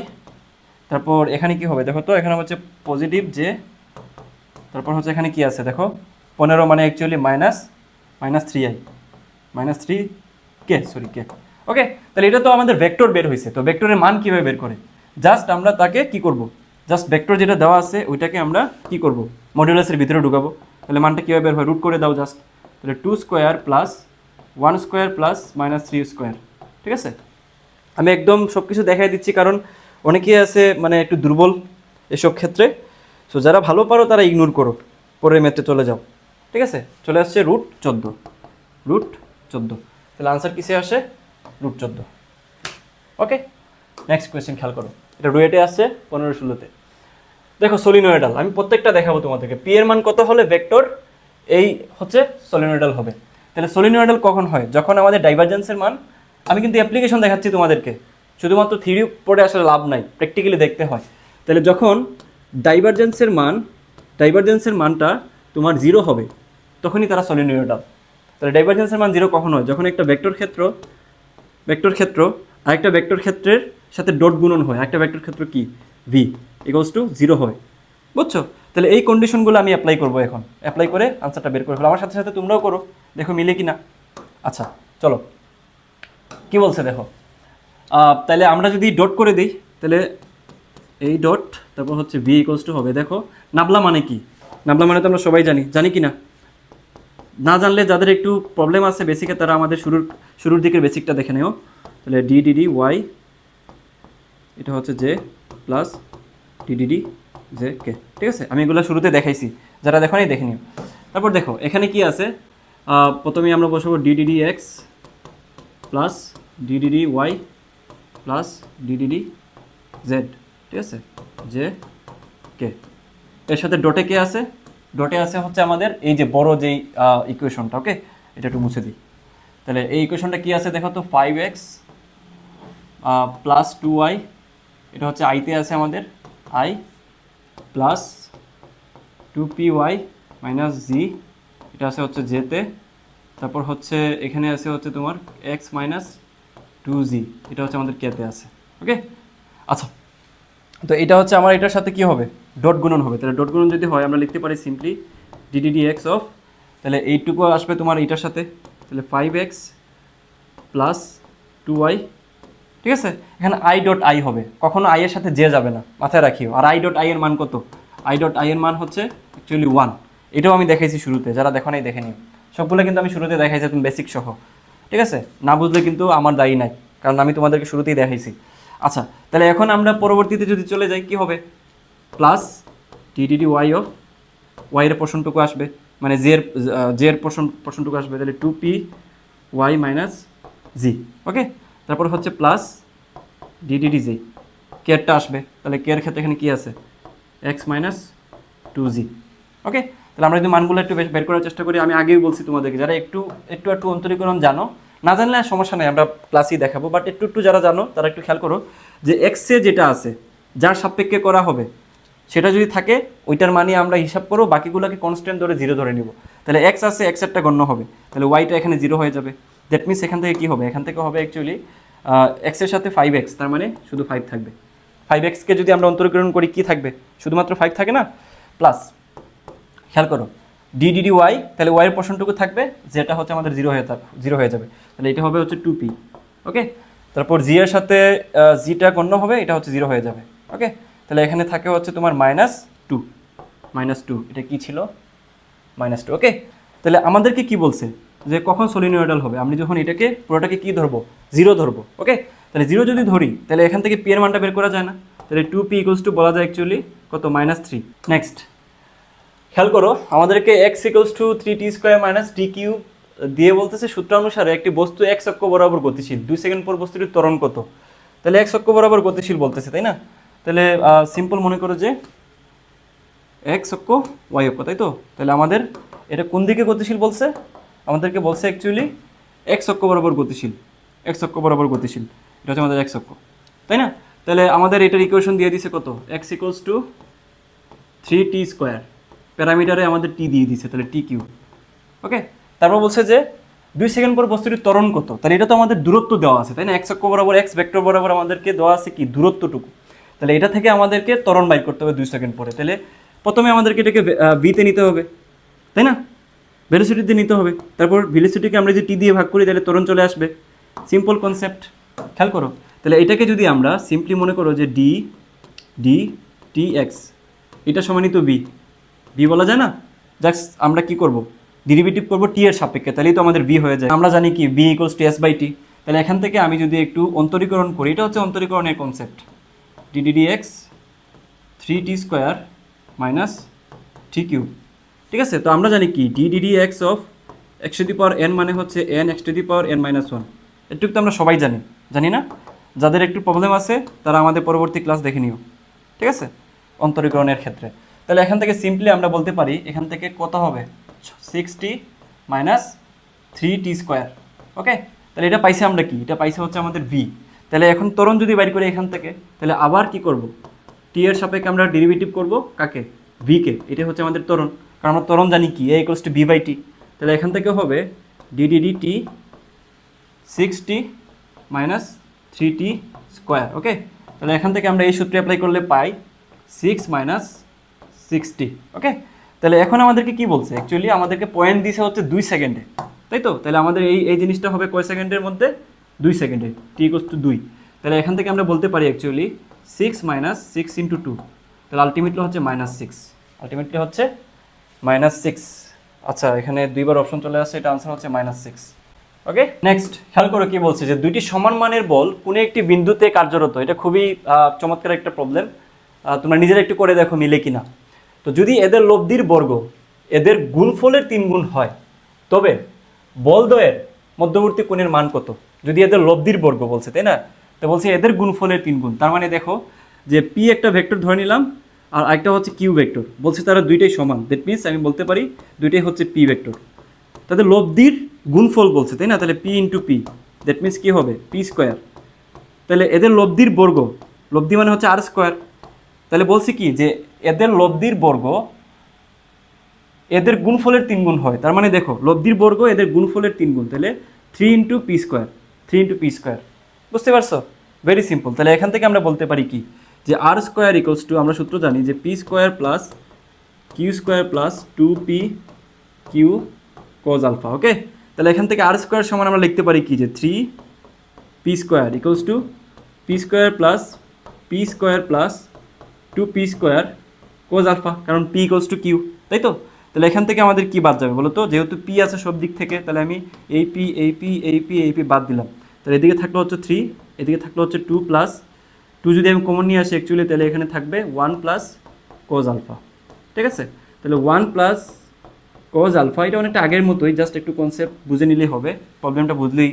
তারপর এখানে কি হবে দেখো তো, এখানে হচ্ছে পজিটিভ জে, তারপর হচ্ছে এখানে কি আছে দেখো 15 মানে অ্যাকচুয়ালি -3i, -3 কে, সরি কে। ওকে, তাহলে এটা তো আমাদের ভেক্টর বের হয়েছে। তো ভেক্টরের মান কীভাবে বের করে? জাস্ট আমরা তাকে কি করব, জাস্ট ভেক্টর যেটা দেওয়া আছে ওইটাকে আমরা কি করব, মডুলাসের ভিতরে ঢুকাবো। তাহলে মানটা কীভাবে বের হয়? রুট করে দাও জাস্ট। তাহলে 2² + 1² + -3², ঠিক আছে? আমি একদম সব কিছু দেখাই দিচ্ছি, কারণ অনেকেই আছে মানে একটু দুর্বল এসব ক্ষেত্রে। সো যারা ভালো পারো তারা ইগনোর করো, পরের ম্যাথে চলে যাও, ঠিক আছে? চলে আসছে √14, তাহলে আনসার কিসে আসে? √14। ওকে, নেক্সট কোয়েশ্চেন খেয়াল করো, এটা রুয়েটে আসছে 15 16-তে। দেখো সলিনয়েডাল, আমি প্রত্যেকটা দেখাবো তোমাদেরকে। পি এর মান কত হলে ভেক্টর এই হচ্ছে সলিনয়েডাল হবে। তাহলে সলিনয়েডাল কখন হয়? যখন আমাদের ডাইভারজেন্সের মান, আমি কিন্তু অ্যাপ্লিকেশন দেখাচ্ছি তোমাদেরকে, শুধুমাত্র থিওরি পড়ে আসলে লাভ নাই, প্র্যাকটিক্যালি দেখতে হয়। তাহলে যখন ডাইভারজেন্সের মানটা তোমার 0 হবে তখনই তারা সলিনয়েডাল। তাহলে ডাইভারজেন্সের মান 0 কখন হয়? যখন একটা ভেক্টর ক্ষেত্র আরেকটা ভেক্টর ক্ষেত্রের সাথে ডট গুণন হয়, একটা ভেক্টর ক্ষেত্র কি ভি = 0 হয়, বুঝছো? তাহলে এই কন্ডিশনগুলো আমি অ্যাপ্লাই করবো, এখন অ্যাপ্লাই করে আনসারটা বের করে ফেলো। আমার সাথে সাথে তোমরাও করো, দেখো মিলে কি না। আচ্ছা চলো, কি বলছে দেখো। তাহলে আমরা যদি ডট করে দিই, তাহলে এই ডট, তারপর হচ্ছে ভি = হবে, দেখো নাবলা মানে কি? নাবলা মানে তো আমরা সবাই জানি কি না? না জানলে যাদের একটু প্রবলেম আছে বেসিকে, তারা আমাদের শুরুর দিকের বেসিকটা দেখে নেও। তাহলে ডিডিডি ওয়াই, এটা হচ্ছে জে প্লাস ডিডিডি জে কে, ঠিক আছে? আমি এগুলো শুরুতে দেখাইছি, যারা দেখো নাই দেখে নিও। তারপর দেখো এখানে কি আছে, প্রথমেই আমরা বসাবো D D D X plus D D D Y plus D D D Z, ঠিক আছে? জে কে, এর সাথে ডটে কে আছে? ডটে আছে হচ্ছে আমাদের এই যে বড় যেই ইকুয়েশনটা। ওকে, এটা একটু মুছে দিই। তাহলে এই ইকুয়েশনটা কি আছে দেখো তো, 5x প্লাস 2y, এটা হচ্ছে আইতে আছে আমাদের i, প্লাস 2py মাইনাস জি, এটা আছে হচ্ছে জেতে, তারপর হচ্ছে এখানে আছে হচ্ছে তোমার x মাইনাস 2g, এটা হচ্ছে আমাদের কেতে আছে। ওকে, আচ্ছা তো এটা হচ্ছে আমার এটার সাথে কি হবে, ডট গুণন হবে। তাহলে ডট গুণন যদি হয় আমরা লিখতে পারি সিম্পলি ডিডিডি এক্স অফ, তাহলে এইটুকু আসবে তোমার এটার সাথে, তাহলে 5x প্লাস 2y, ঠিক আছে। এখানে আই ডট আই হবে, কখনো আই এর সাথে যে যাবে না, মাথায় রাখিও। আর আই ডট আই এর মান কত, আই ডট আই এর মান হচ্ছে অ্যাকচুয়ালি 1। এটাও আমি দেখাইছি শুরুতে, যারা দেখো নাই দেখে নিও, সবগুলো কিন্তু আমি শুরুতে দেখাইছি তুমি বেসিক সহ, ঠিক আছে। না বুঝলে কিন্তু আমার দায়ী নাই, কারণ আমি তোমাদেরকে শুরুতেই দেখাইছি। আচ্ছা, তাহলে এখন আমরা পরবর্তীতে যদি চলে যাই কি হবে, plus D D D Y of, Y এর পোর্শনটুকু আসবে, মানে জে এর পোর্শনটুকু আসবে, তাহলে 2p ওয়াই মাইনাস জি, ওকে। তারপর হচ্ছে প্লাস ডিডিডি জি, কেয়ারটা আসবে, তাহলে কেয়ার ক্ষেত্রে এখানে কি আছে, এক্স মাইনাস 2g, ওকে। তাহলে আমরা যদি মানগুলো একটু বের করার চেষ্টা করি, আমি আগেই বলছি তোমাদেরকে, যারা একটু অন্তরীকরণ জানো, না জানলে আর সমস্যা নেই, আমরা ক্লাসেই দেখাবো, বাট একটু যারা জানো তারা একটু খেয়াল করো যে এক্সে যেটা আছে যার সাপেক্ষে করা হবে সেটা যদি থাকে ওইটার মানে আমরা হিসাব করো, বাকিগুলোকে কনস্ট্যান্ট ধরে 0 ধরে নিব। তাহলে এক্স আছে, এক্স একটা গণ্য হবে, তাহলে ওয়াইটা এখানে 0 হয়ে যাবে। দ্যাট মিনস এখান থেকে কী হবে, এখান থেকে হবে অ্যাকচুয়ালি এক্সের সাথে 5x, তার মানে শুধু 5 থাকবে। 5xকে যদি আমরা অন্তরীকরণ করি কি থাকবে, শুধুমাত্র 5 থাকে না, প্লাস খেয়াল করো ডিডিডি ওয়াই, তাহলে ওয়াইয়ের পোর্শনটুকু থাকবে, যেটা হচ্ছে আমাদের 0 হয়ে যাবে, তাহলে এটা হবে হচ্ছে 2p, ওকে। তারপর জি এর সাথে জিটা গণ্য হবে, এটা হচ্ছে 0 হয়ে যাবে, ওকে। তাহলে এখানে থাকে হচ্ছে তোমার -2, এটা কি ছিল, -2, ওকে। তাহলে আমাদেরকে কি বলছে যে কখন সলিনয়েডাল হবে, আমি যখন এটাকে পুরোটাকে কি ধরবো, 0 ধরবো, ওকে। তাহলে 0 যদি ধরি তাহলে এখান থেকে পি এর মানটা বের করা যায় না, তাহলে 2p = বলা যায় অ্যাকচুয়ালি কত, -3। নেক্সট খেয়াল করো আমাদেরকে x = 3t² - t³ দিয়ে বলতেছে সূত্র অনুসারে একটি বস্তু x অক্ষ বরাবর গতিশীল, 2 সেকেন্ড পর বস্তুটির ত্বরণ কত। তাহলে x অক্ষ বরাবর গতিশীল বলতেছে, তাই না। তাহলে সিম্পল মনে করো যে x অক্ষ y অক্ষ, তাই তো। তাহলে আমাদের এটা কোন দিকে গতিশীল বলছে, আমাদেরকে বলছে অ্যাকচুয়ালি x অক্ষ বরাবর গতিশীল, x অক্ষ বরাবর গতিশীল, এটা হচ্ছে আমাদের x অক্ষ, তাই না। তাহলে আমাদের এটার ইকুয়েশন দিয়ে দিছে কত, x = 3t², প্যারামিটারে আমাদের টি দিয়ে দিছে, তাহলে t³, ওকে। তারপর বলছে যে 2 সেকেন্ড পর বস্তুটির ত্বরণ কত, তাহলে এটা তো আমাদের দূরত্ব দেওয়া আছে, তাই না। x অক্ষ বরাবর x ভেক্টর বরাবর আমাদেরকে দেওয়া আছে কি, দূরত্বটুকু। তাহলে এটা থেকে আমাদেরকে ত্বরণ বাইর করতে হবে 2 সেকেন্ড পরে। তাহলে প্রথমে আমাদেরকে এটাকে ভিতে নিতে হবে, তাই না, ভেলোসিটিতে নিতে হবে। তারপর ভেলোসিটিকে আমরা যদি টি দিয়ে ভাগ করি তাহলে ত্বরণ চলে আসবে, সিম্পল কনসেপ্ট, খেয়াল করো। তাহলে এটাকে যদি আমরা সিম্পলি মনে করো যে dtx, এটা সমানিত বি বলা যায় না, জাস্ট আমরা কি করব, ডেরিভেটিভ করব টি এর সাপেক্ষে, তাহলেই তো আমাদের বি হয়ে যায়। আমরা জানি কি b = s/t। তাহলে এখান থেকে আমি যদি একটু অন্তরীকরণ করি, এটা হচ্ছে অন্তরীকরণের কনসেপ্ট, ddx 3t² - t³, ঠিক আছে। তো আমরা জানি কি ddx অফ x⁴n মানে হচ্ছে n x⁴n-1, এটুকু তো আমরা সবাই জানি না। যাদের একটু প্রবলেম আছে তারা আমাদের পরবর্তী ক্লাস দেখে নিও, ঠিক আছে, অন্তরীকরণের ক্ষেত্রে। তাহলে এখান থেকে সিম্পলি আমরা বলতে পারি এখান থেকে কত হবে, 6t - 3t², ওকে। তাহলে এটা পাইছে আমরা কি, এটা পাইছে হচ্ছে আমাদের v। তাহলে এখন ত্বরণ যদি বাইর করি এখান থেকে, তাহলে আবার কি করব, টি এর সাপেক্ষে আমরা ডেরিভেটিভ করব কাকে, v কে, এটা হচ্ছে আমাদের ত্বরণ, কারণ আমরা ত্বরণ জানি কি a = b/t। তাহলে এখান থেকে হবে ddt 6t - 3t², ওকে। তাহলে এখান থেকে আমরা এই সূত্রে অ্যাপ্লাই করলে পাই 6 - 6t, ওকে। তাহলে এখন আমাদেরকে কি বলছে, অ্যাকচুয়ালি আমাদেরকে পয়েন্ট দিছে হচ্ছে 2 সেকেন্ডে, তাই তো। তাহলে আমাদের এই জিনিসটা হবে কয় সেকেন্ডের মধ্যে, 2 সেকেন্ডে, t = 2। তাহলে এখান থেকে আমরা বলতে পারি অ্যাকচুয়ালি 6 - 6 × 2, তাহলে আলটিমেটলি হচ্ছে -6। আচ্ছা, এখানে দুইবার অপশন চলে আসছে, এটা আনসার হচ্ছে -6, ওকে। নেক্সট খেয়াল করো কি বলছে যে দুইটি সমান মানের বল কোনো একটি বিন্দুতে কার্যরত, এটা খুবই চমৎকার একটা প্রবলেম, তোমরা নিজেরা একটু করে দেখো মিলে কিনা। তো যদি এদের লব্ধির বর্গ এদের গুণফলের 3 গুণ হয় তবে বলদ্বয়ের মধ্যবর্তী কোণের মান কত, যদি এদের লব্ধির বর্গ বলছে, তাই না। তো বলছে এদের গুণফলের 3 গুণ, তার মানে দেখো যে পি একটা ভেক্টর ধরে নিলাম আর একটা হচ্ছে কিউ ভেক্টর, বলছে তারা দুইটাই সমান, দ্যাট মিনস আমি বলতে পারি দুইটাই হচ্ছে পি ভেক্টর। তাদের লব্ধির গুণফল বলছে, তাই না, তাহলে p × p, দ্যাট মিনস কী হবে, p²। তাহলে এদের লব্ধির বর্গ, লব্ধি মানে হচ্ছে r², তাহলে বলছি কি যে এদের লব্ধির বর্গ এদের গুণফলের 3 গুণ হয়, তার মানে দেখো লব্ধির বর্গ এদের গুণফলের 3 গুণ, তাহলে 3 × p², 3 × p², বুঝতে পারছো, ভেরি সিম্পল। তাহলে এখান থেকে আমরা বলতে পারি কি যে আর স্কোয়ার ইকুয়ালস টু আমরা সূত্র জানি যে P square plus Q square plus 2p Q cos alpha. Okay, তাহলে এখান থেকে আর স্কোয়ার সমান আমরা লিখতে পারি কি যে 3p square equals to P square plus 2p square cos alpha, কারণ p ইকুয়ালস টু কিউ, তাই তো? তাহলে এখান থেকে আমাদের কি বাদ যাবে বলো তো? যেহেতু p আছে সব দিক থেকে, তাহলে আমি এই p বাদ দিলাম। তাহলে এদিকে থাকলো হচ্ছে 3, এদিকে থাকলো হচ্ছে 2 প্লাস 2 যদি আমি কমন নিয়ে আসি অ্যাকচুয়ালি, তাহলে এখানে থাকবে 1 প্লাস কোজ আলফা। ঠিক আছে, তাহলে 1 প্লাস কোজ আলফা, এটা অনেকটা আগের মতোই, জাস্ট একটু কনসেপ্ট বুঝে নিলেই হবে, প্রবলেমটা বুঝলেই,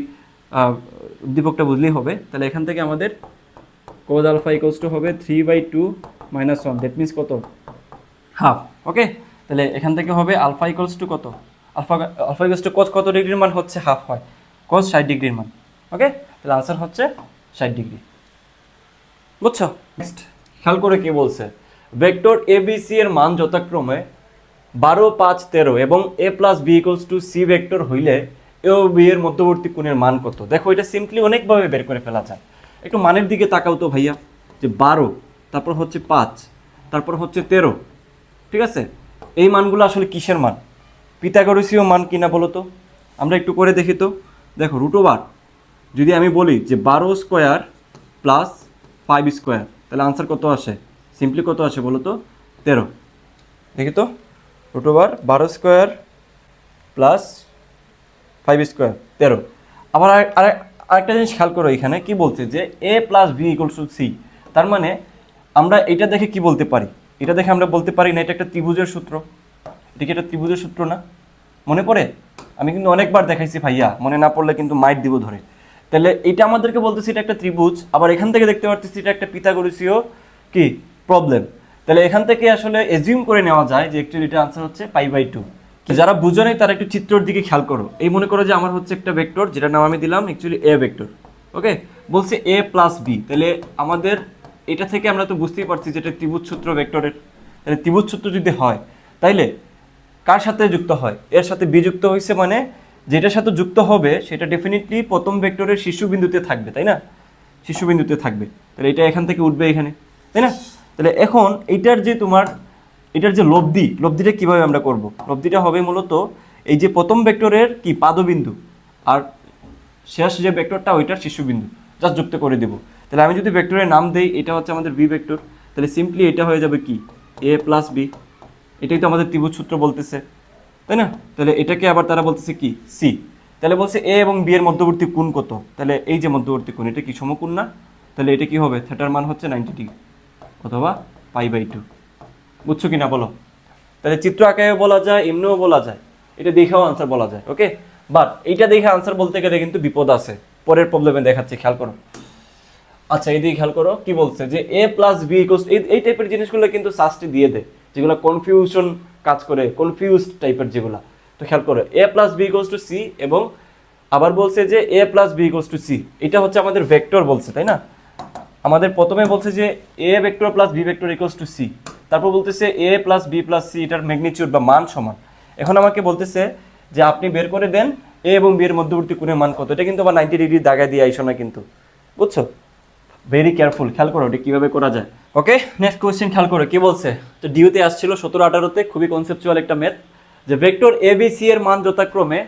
উদ্দীপকটা বুঝলেই হবে। তাহলে এখান থেকে আমাদের কোজ আলফা ইকুয়ালস টু হবে 3/2 মাইনাস 1, দ্যাট মিনস কত? হাফ। ওকে, তাহলে এখান থেকে হবে আলফা ইকুয়ালস টু কত? আলফা ইকুয়ালস টু কোজ কত ডিগ্রির মান হচ্ছে? হাফ হয়, কোজ 60 ডিগ্রির মান। ওকে, তাহলে আনসার হচ্ছে 60 ডিগ্রি। বুঝছো? নেক্সট খেয়াল করে কি বলছে, ভেক্টর ABC এর মান যথাক্রমে 12, 5, 13 এবং a plus B equals to C vector হইলে এ ও বি এর মধ্যবর্তী কোণের মান কত? দেখো এটা সিম্পলি অনেকভাবে বের করে ফেলা যায়। একটু মানের দিকে তাকাও তো ভাইয়া, যে 12, তারপর হচ্ছে 5, তারপর হচ্ছে 13। ঠিক আছে, এই মানগুলো আসলে কিসের মান? পিথাগোরাসীয় মান কিনা বলো তো? আমরা একটু করে দেখি তো। দেখো রুট ওভার যদি আমি বলি যে 12 স্কোয়ার প্লাস 5 স্কোয়ার, তাহলে আনসার কত আসে? সিম্পলি কত আসে বলো তো? 13। দেখি তো, root over 12 square plus 5 square 13। আবার আরেকটা জিনিস খেয়াল করো, এখানে কি বলছে যে a plus B equals to C. তার মানে আমরা এটা দেখে কি বলতে পারি? এটা দেখে আমরা বলতে পারি না এটা একটা ত্রিভুজের সূত্র। এটা কি একটা ত্রিভুজের সূত্র না? মনে পড়ে? আমি কিন্তু অনেকবার দেখাইছি ভাইয়া, মনে না পড়লে কিন্তু মাইট দিব ধরে। তাহলে এটা আমাদেরকে বলতেছি এটা একটা ত্রিভুজ, আবার এখান থেকে দেখতে পারতেছি এটা একটা পিথাগোরাসীয় কি প্রবলেম। তাহলে এখান থেকে আসলে এজিউম করে নেওয়া যায় যে অ্যাকচুয়ালি এটা আনসার হচ্ছে π/2। যারা বুঝো নাই তারা একটু চিত্রের দিকে খেয়াল করো। এই মনে করো যে আমার হচ্ছে একটা ভেক্টর, যেটা নাম আমি দিলাম অ্যাকচুয়ালি এ ভেক্টর। ওকে, বলছে a প্লাস বি, তাহলে আমাদের এটা থেকে আমরা তো বুঝতেই পারছি যে এটা ত্রিভুজ সূত্র ভেক্টরের। তাহলে ত্রিভুজ সূত্র যদি হয় তাইলে কার সাথে যুক্ত হয়? এর সাথে বি যুক্ত হয়েছে, মানে যেটার সাথে যুক্ত হবে সেটা ডেফিনেটলি প্রথম ভেক্টরের শীর্ষবিন্দুতে থাকবে, তাই না? শীর্ষবিন্দুতে থাকবে, তাহলে এটা এখান থেকে উঠবে এখানে, তাই না? তাহলে এখন এটার যে লব্ধিটা কিভাবে আমরা করব? লব্ধিটা হবে মূলত এই যে প্রথম ভেক্টরের কি পাদবিন্দু আর শেষ যে ভেক্টরটা ওইটার শীর্ষবিন্দু জাস্ট যুক্ত করে দেব। তাহলে আমি যদি ভেক্টরের নাম দেই, এটা হচ্ছে আমাদের বি ভেক্টর, তাহলে সিম্পলি এটা হয়ে যাবে কি a প্লাস বি। এটাই তো আমাদের ত্রিভুজ সূত্র বলতেছে, তাই না? তাহলে এটাকে আবার তারা বলতেছে কি সি। তাহলে বলছে এ এবং বি এর মধ্যবর্তী কোণ কত? তাহলে এই যে মধ্যবর্তী কোণ, এটা কি সমকোণ না? তাহলে এটা কি হবে? থিটার মান হচ্ছে 90 ডিগ্রি অথবা π/2। বুঝছো কিনা বলো? তাহলে চিত্র আঁকায়ও বলা যায়, এমনিও বলা যায়, এটা দেখেও আনসার বলা যায়। ওকে, বাট এইটা দেখে আনসার বলতে গেলে কিন্তু বিপদ আছে, পরের প্রবলেমে দেখাচ্ছে, খেয়াল করো। আচ্ছা এইদিকে খেয়াল করো কি বলছে, যে a প্লাস বি ইকুয়ালস, এই টাইপের জিনিসগুলো কিন্তু সাস্টে দিয়ে দেয়, যেগুলো কনফিউশন কাজ করে, কনফিউজড টাইপের যেগুলা। তো খেয়াল করো a plus B equals to C, এবং আবার বলছে যে a plus B equals to C. এটা হচ্ছে আমাদের ভেক্টর বলছে, তাই না? আমাদের প্রথমে বলছে যে a vector plus B vector equals to C, তারপর বলতেছে a plus B plus C, এটার ম্যাগনিটিউড বা মান সমান। এখন আমাকে বলতেছে যে আপনি বের করে দেন a এবং b এর মধ্যবর্তী কোণের মান কত। এটা কিন্তু আবার 90 ডিগ্রি দাগায় দিয়ে আইসো না কিন্তু, বুঝছো? ভেরি কেয়ারফুল, খেয়াল করো এটা কীভাবে করা যায়। ওকে, নেক্সট কোয়েশ্চেন খেয়াল করো কি বলছে। তো ডিউতে আসছিল 17-18-তে, খুবই কনসেপচুয়াল একটা ম্যাথ, যে ভেক্টর এ বি সি এর মান যথাক্রমে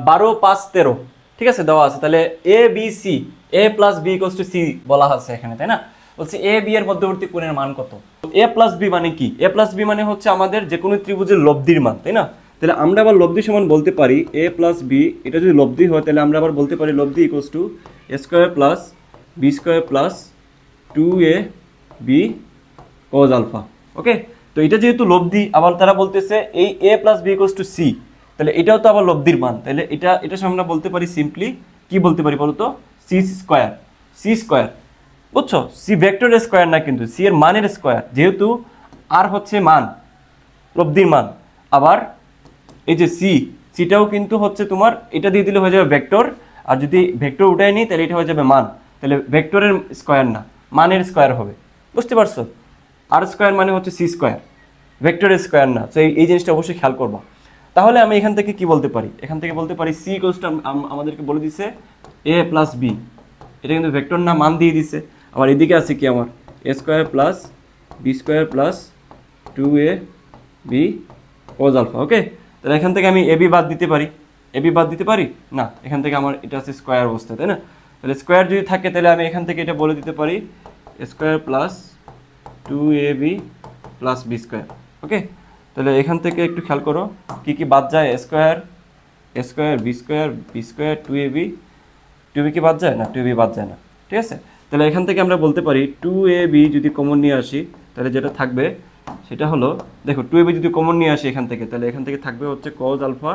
12, 5, 13, ঠিক আছে দেওয়া আছে। তাহলে A B C, A plus B equals to C বলা আছে এখানে, তাই না? বলছে এ বি এর মধ্যবর্তী কোণের মান কত? এ প্লাস বি মানে কি? এ প্লাস বি মানে হচ্ছে আমাদের যে কোনো ত্রিভুজের লব্ধির মান, তাই না? তাহলে আমরা আবার লব্ধি সমান বলতে পারি এ প্লাস বি, এটা যদি লব্ধি হয় তাহলে আমরা আবার বলতে পারি লব্ধি equals to A square plus B square plus 2ab cos alpha. Okay, তো এটা যেহেতু লব্ধি, আবার তারা বলতেছে এই a plus B equals to C, তাহলে এটাও তো আবার লব্ধির মান। তাহলে এটা আমরা বলতে পারি সিম্পলি কি বলতে পারি বলো তো? C square. বুঝছো? সি ভেক্টরের স্কোয়ার না, কিন্তু সি এর মানের স্কোয়ার, যেহেতু আর হচ্ছে মান, লব্ধির মান। আবার এই যে সিটাও কিন্তু হচ্ছে তোমার, এটা দিয়ে দিলে হয়ে যাবে ভেক্টর, আর যদি ভেক্টর উঠায় নিই তাহলে এটা হয়ে যাবে মান। তাহলে ভেক্টরের স্কোয়ার না, মানের স্কোয়ার হবে। বুঝতে পারছো? আর স্কোয়ার মানে হচ্ছে সি স্কোয়ার, ভেক্টরের স্কোয়ার না। তো এই জিনিসটা অবশ্যই খেয়াল করবা। তাহলে আমি এখান থেকে কি বলতে পারি? এখান থেকে বলতে পারি সি ইকুয়ালস টু, আমাদেরকে বলে দিছে এ প্লাস বি, এটা কিন্তু ভেক্টর না, মান দিয়ে দিছে। আবার এদিকে আছে কি আমার A square plus B square plus 2ab cos alpha. Okay, তাহলে এখান থেকে আমি এবি বাদ দিতে পারি, এবি বাদ দিতে পারি না, এখান থেকে আমার এটা আছে স্কোয়ার অবস্থা, তাই না? তাহলে স্কোয়ার যদি থাকে তাহলে আমি এখান থেকে এটা বলে দিতে পারি square plus 2ab plus B square. Okay, তাহলে এখান থেকে একটু খেয়াল করো কি কি বাদ যায়, স্কোয়ার বি স্কোয়ার 2ab কি বাদ যায় না, 2ab বাদ যায় না, ঠিক আছে? তাহলে এখান থেকে আমরা বলতে পারি 2ab যদি কমন নিয়ে আসি তাহলে যেটা থাকবে সেটা হলো, দেখো 2ab যদি কমন নিয়ে আসি এখান থেকে, তাহলে এখান থেকে থাকবে হচ্ছে cos alpha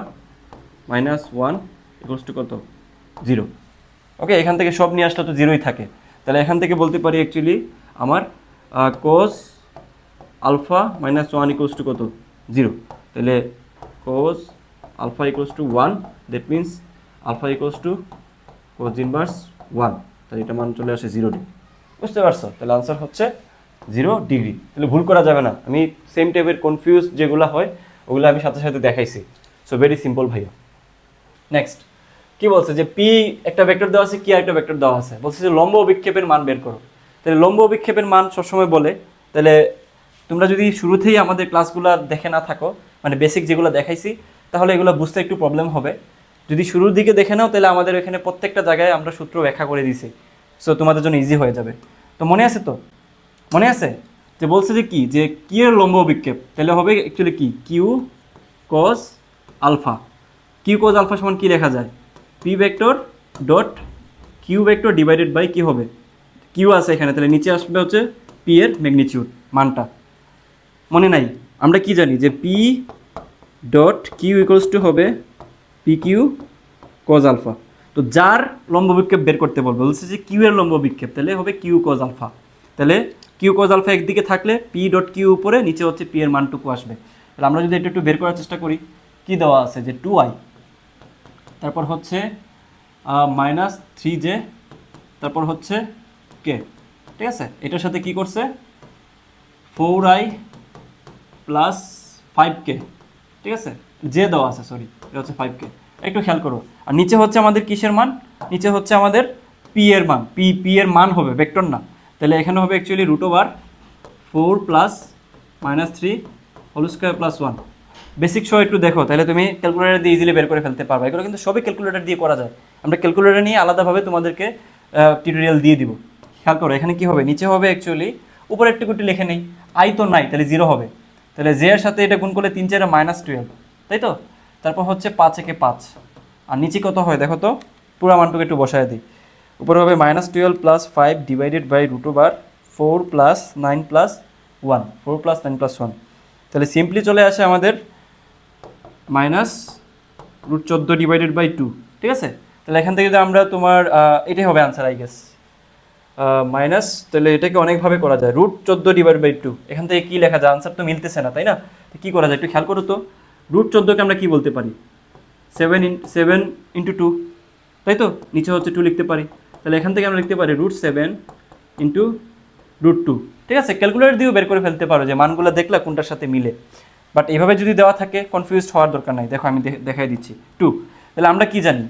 minus 1 equals to কত, 0। ওকে, এখান থেকে সব নিয়ে আসলে তো 0ই থাকে, তাহলে এখান থেকে বলতে পারি অ্যাকচুয়ালি আমার cos alpha minus 1 equals to কত, 0। তাহলে cos alpha equals to 1, that means alpha equals to cos inverse 1, তাহলে এটা মান চলে আসে 0 ডিগ্রি। বুঝতে পারছো? তাহলে আনসার হচ্ছে 0 ডিগ্রি। তাহলে ভুল করা যাবে না, আমি সেম টাইপের কনফিউজ যেগুলো হয় ওগুলো আমি সাথে সাথে দেখাইছি। সো ভেরি সিম্পল ভাইয়া। নেক্সট কি বলছে যে পি একটা ভেক্টর দেওয়া আছে, কি একটা ভেক্টর দেওয়া আছে, বলছে যে লম্ব অভিক্ষেপের মান বের করো। তাহলে লম্ব অভিক্ষেপের মান সবসময় বলে, তাহলে তোমরা যদি শুরুতেই আমাদের ক্লাসগুলো দেখে না থাকো, মানে বেসিক যেগুলো দেখাইছি, তাহলে এগুলো বুঝতে একটু প্রবলেম হবে। যদি শুরুর দিকে দেখে নাও তাহলে আমাদের এখানে প্রত্যেকটা জায়গায় আমরা সূত্র ব্যাখ্যা করে দিছি, সো তোমাদের জন্য ইজি হয়ে যাবে। তো মনে আছে তো, মনে আছে যে বলছে যে কি, যে কি এর লম্ব অভিক্ষেপ, তাহলে হবে অ্যাকচুয়ালি কি, Q cos alpha. Q cos alpha সমান কি লেখা যায়, P vector dot Q vector divided by কি হবে, কিউ আছে এখানে, তাহলে নিচে আসবে হচ্ছে পি এর ম্যাগনিটিউড মানটা। মনে নাই, আমরা কি জানি যে P dot Q equals to হবে পি কিউ কজ আলফা। তো যার লম্ব বিক্ষেপ বের করতে বলবে, বলছে যে কিউ এর লম্ব বিক্ষেপ, তাহলে হবে কিউ কজ আলফা। তাহলে কিউ কজ আলফা একদিকে থাকলে পি ডট কিউ উপরে, নিচে হচ্ছে পি এর মানটুকু আসবে। তাহলে আমরা যদি এটা একটু বের করার চেষ্টা করি, কি দেওয়া আছে যে 2i, তারপর হচ্ছে মাইনাস 3j, তারপর হচ্ছে কে, ঠিক আছে? এটার সাথে কি করছে 4i প্লাস 5k, ঠিক আছে? যে দেওয়া আছে, সরি এটা হচ্ছে 5k, একটু খেয়াল করো। আর নিচে হচ্ছে আমাদের কিসের মান, নিচে হচ্ছে আমাদের পি এর মান, পি এর মান হবে ভেক্টর না, তাহলে এখানে হবে actually √4 plus minus 3 whole square plus 1। Basic সহ একটু দেখো, তাহলে তুমি ক্যালকুলেটর দিয়ে ইজিলি বের করে ফেলতে পারবে। এগুলো কিন্তু সবই ক্যালকুলেটর দিয়ে করা যায়, আমরা ক্যালকুলেটর নিয়ে আলাদাভাবে তোমাদেরকে টিউটোরিয়াল দিয়ে দিব। খেয়াল করো এখানে কি হবে, নিচে হবে অ্যাকচুয়ালি, উপরে একটু কুটি লিখে নেই, আই তো নাই তাহলে 0 হবে, তাহলে জে এর সাথে এটা গুণ করলে 3 4 -12, তাই তো? তারপর হচ্ছে 5 একে 5, আর নিচে কত হয় দেখো তো, পুরো মানটুকু একটু বসায় দিই। উপরে হবে -12 plus 5 divided by √4 plus 9 plus 1, 4 plus 9 plus 1, তাহলে সিম্পলি চলে আসে আমাদের -√14 ডিভাইডেড বাই 2, ঠিক আছে? তাহলে এখান থেকে যদি আমরা তোমার এটাই হবে আনসার আই গেস, মাইনাস, তাহলে এটাকে অনেকভাবে করা যায়, √14 ডিভাইড বাই 2, এখান থেকে কী লেখা যায়, আনসার তো মিলতেছে না, তাই না? তো কী করা যায় একটু খেয়াল করো তো, √14কে আমরা কি বলতে পারি, 7 ইন্টু 2, তাই তো? নিচে হচ্ছে 2 লিখতে পারি, তাহলে এখান থেকে আমরা লিখতে পারি √7 ইন্টু √2, ঠিক আছে? ক্যালকুলেটর দিয়েও বের করে ফেলতে পারো যে মানগুলো দেখলে কোনটার সাথে মিলে, বাট এইভাবে যদি দেওয়া থাকে কনফিউজড হওয়ার দরকার নাই। দেখো আমি দেখাই দিচ্ছি 2, তাহলে আমরা কি জানি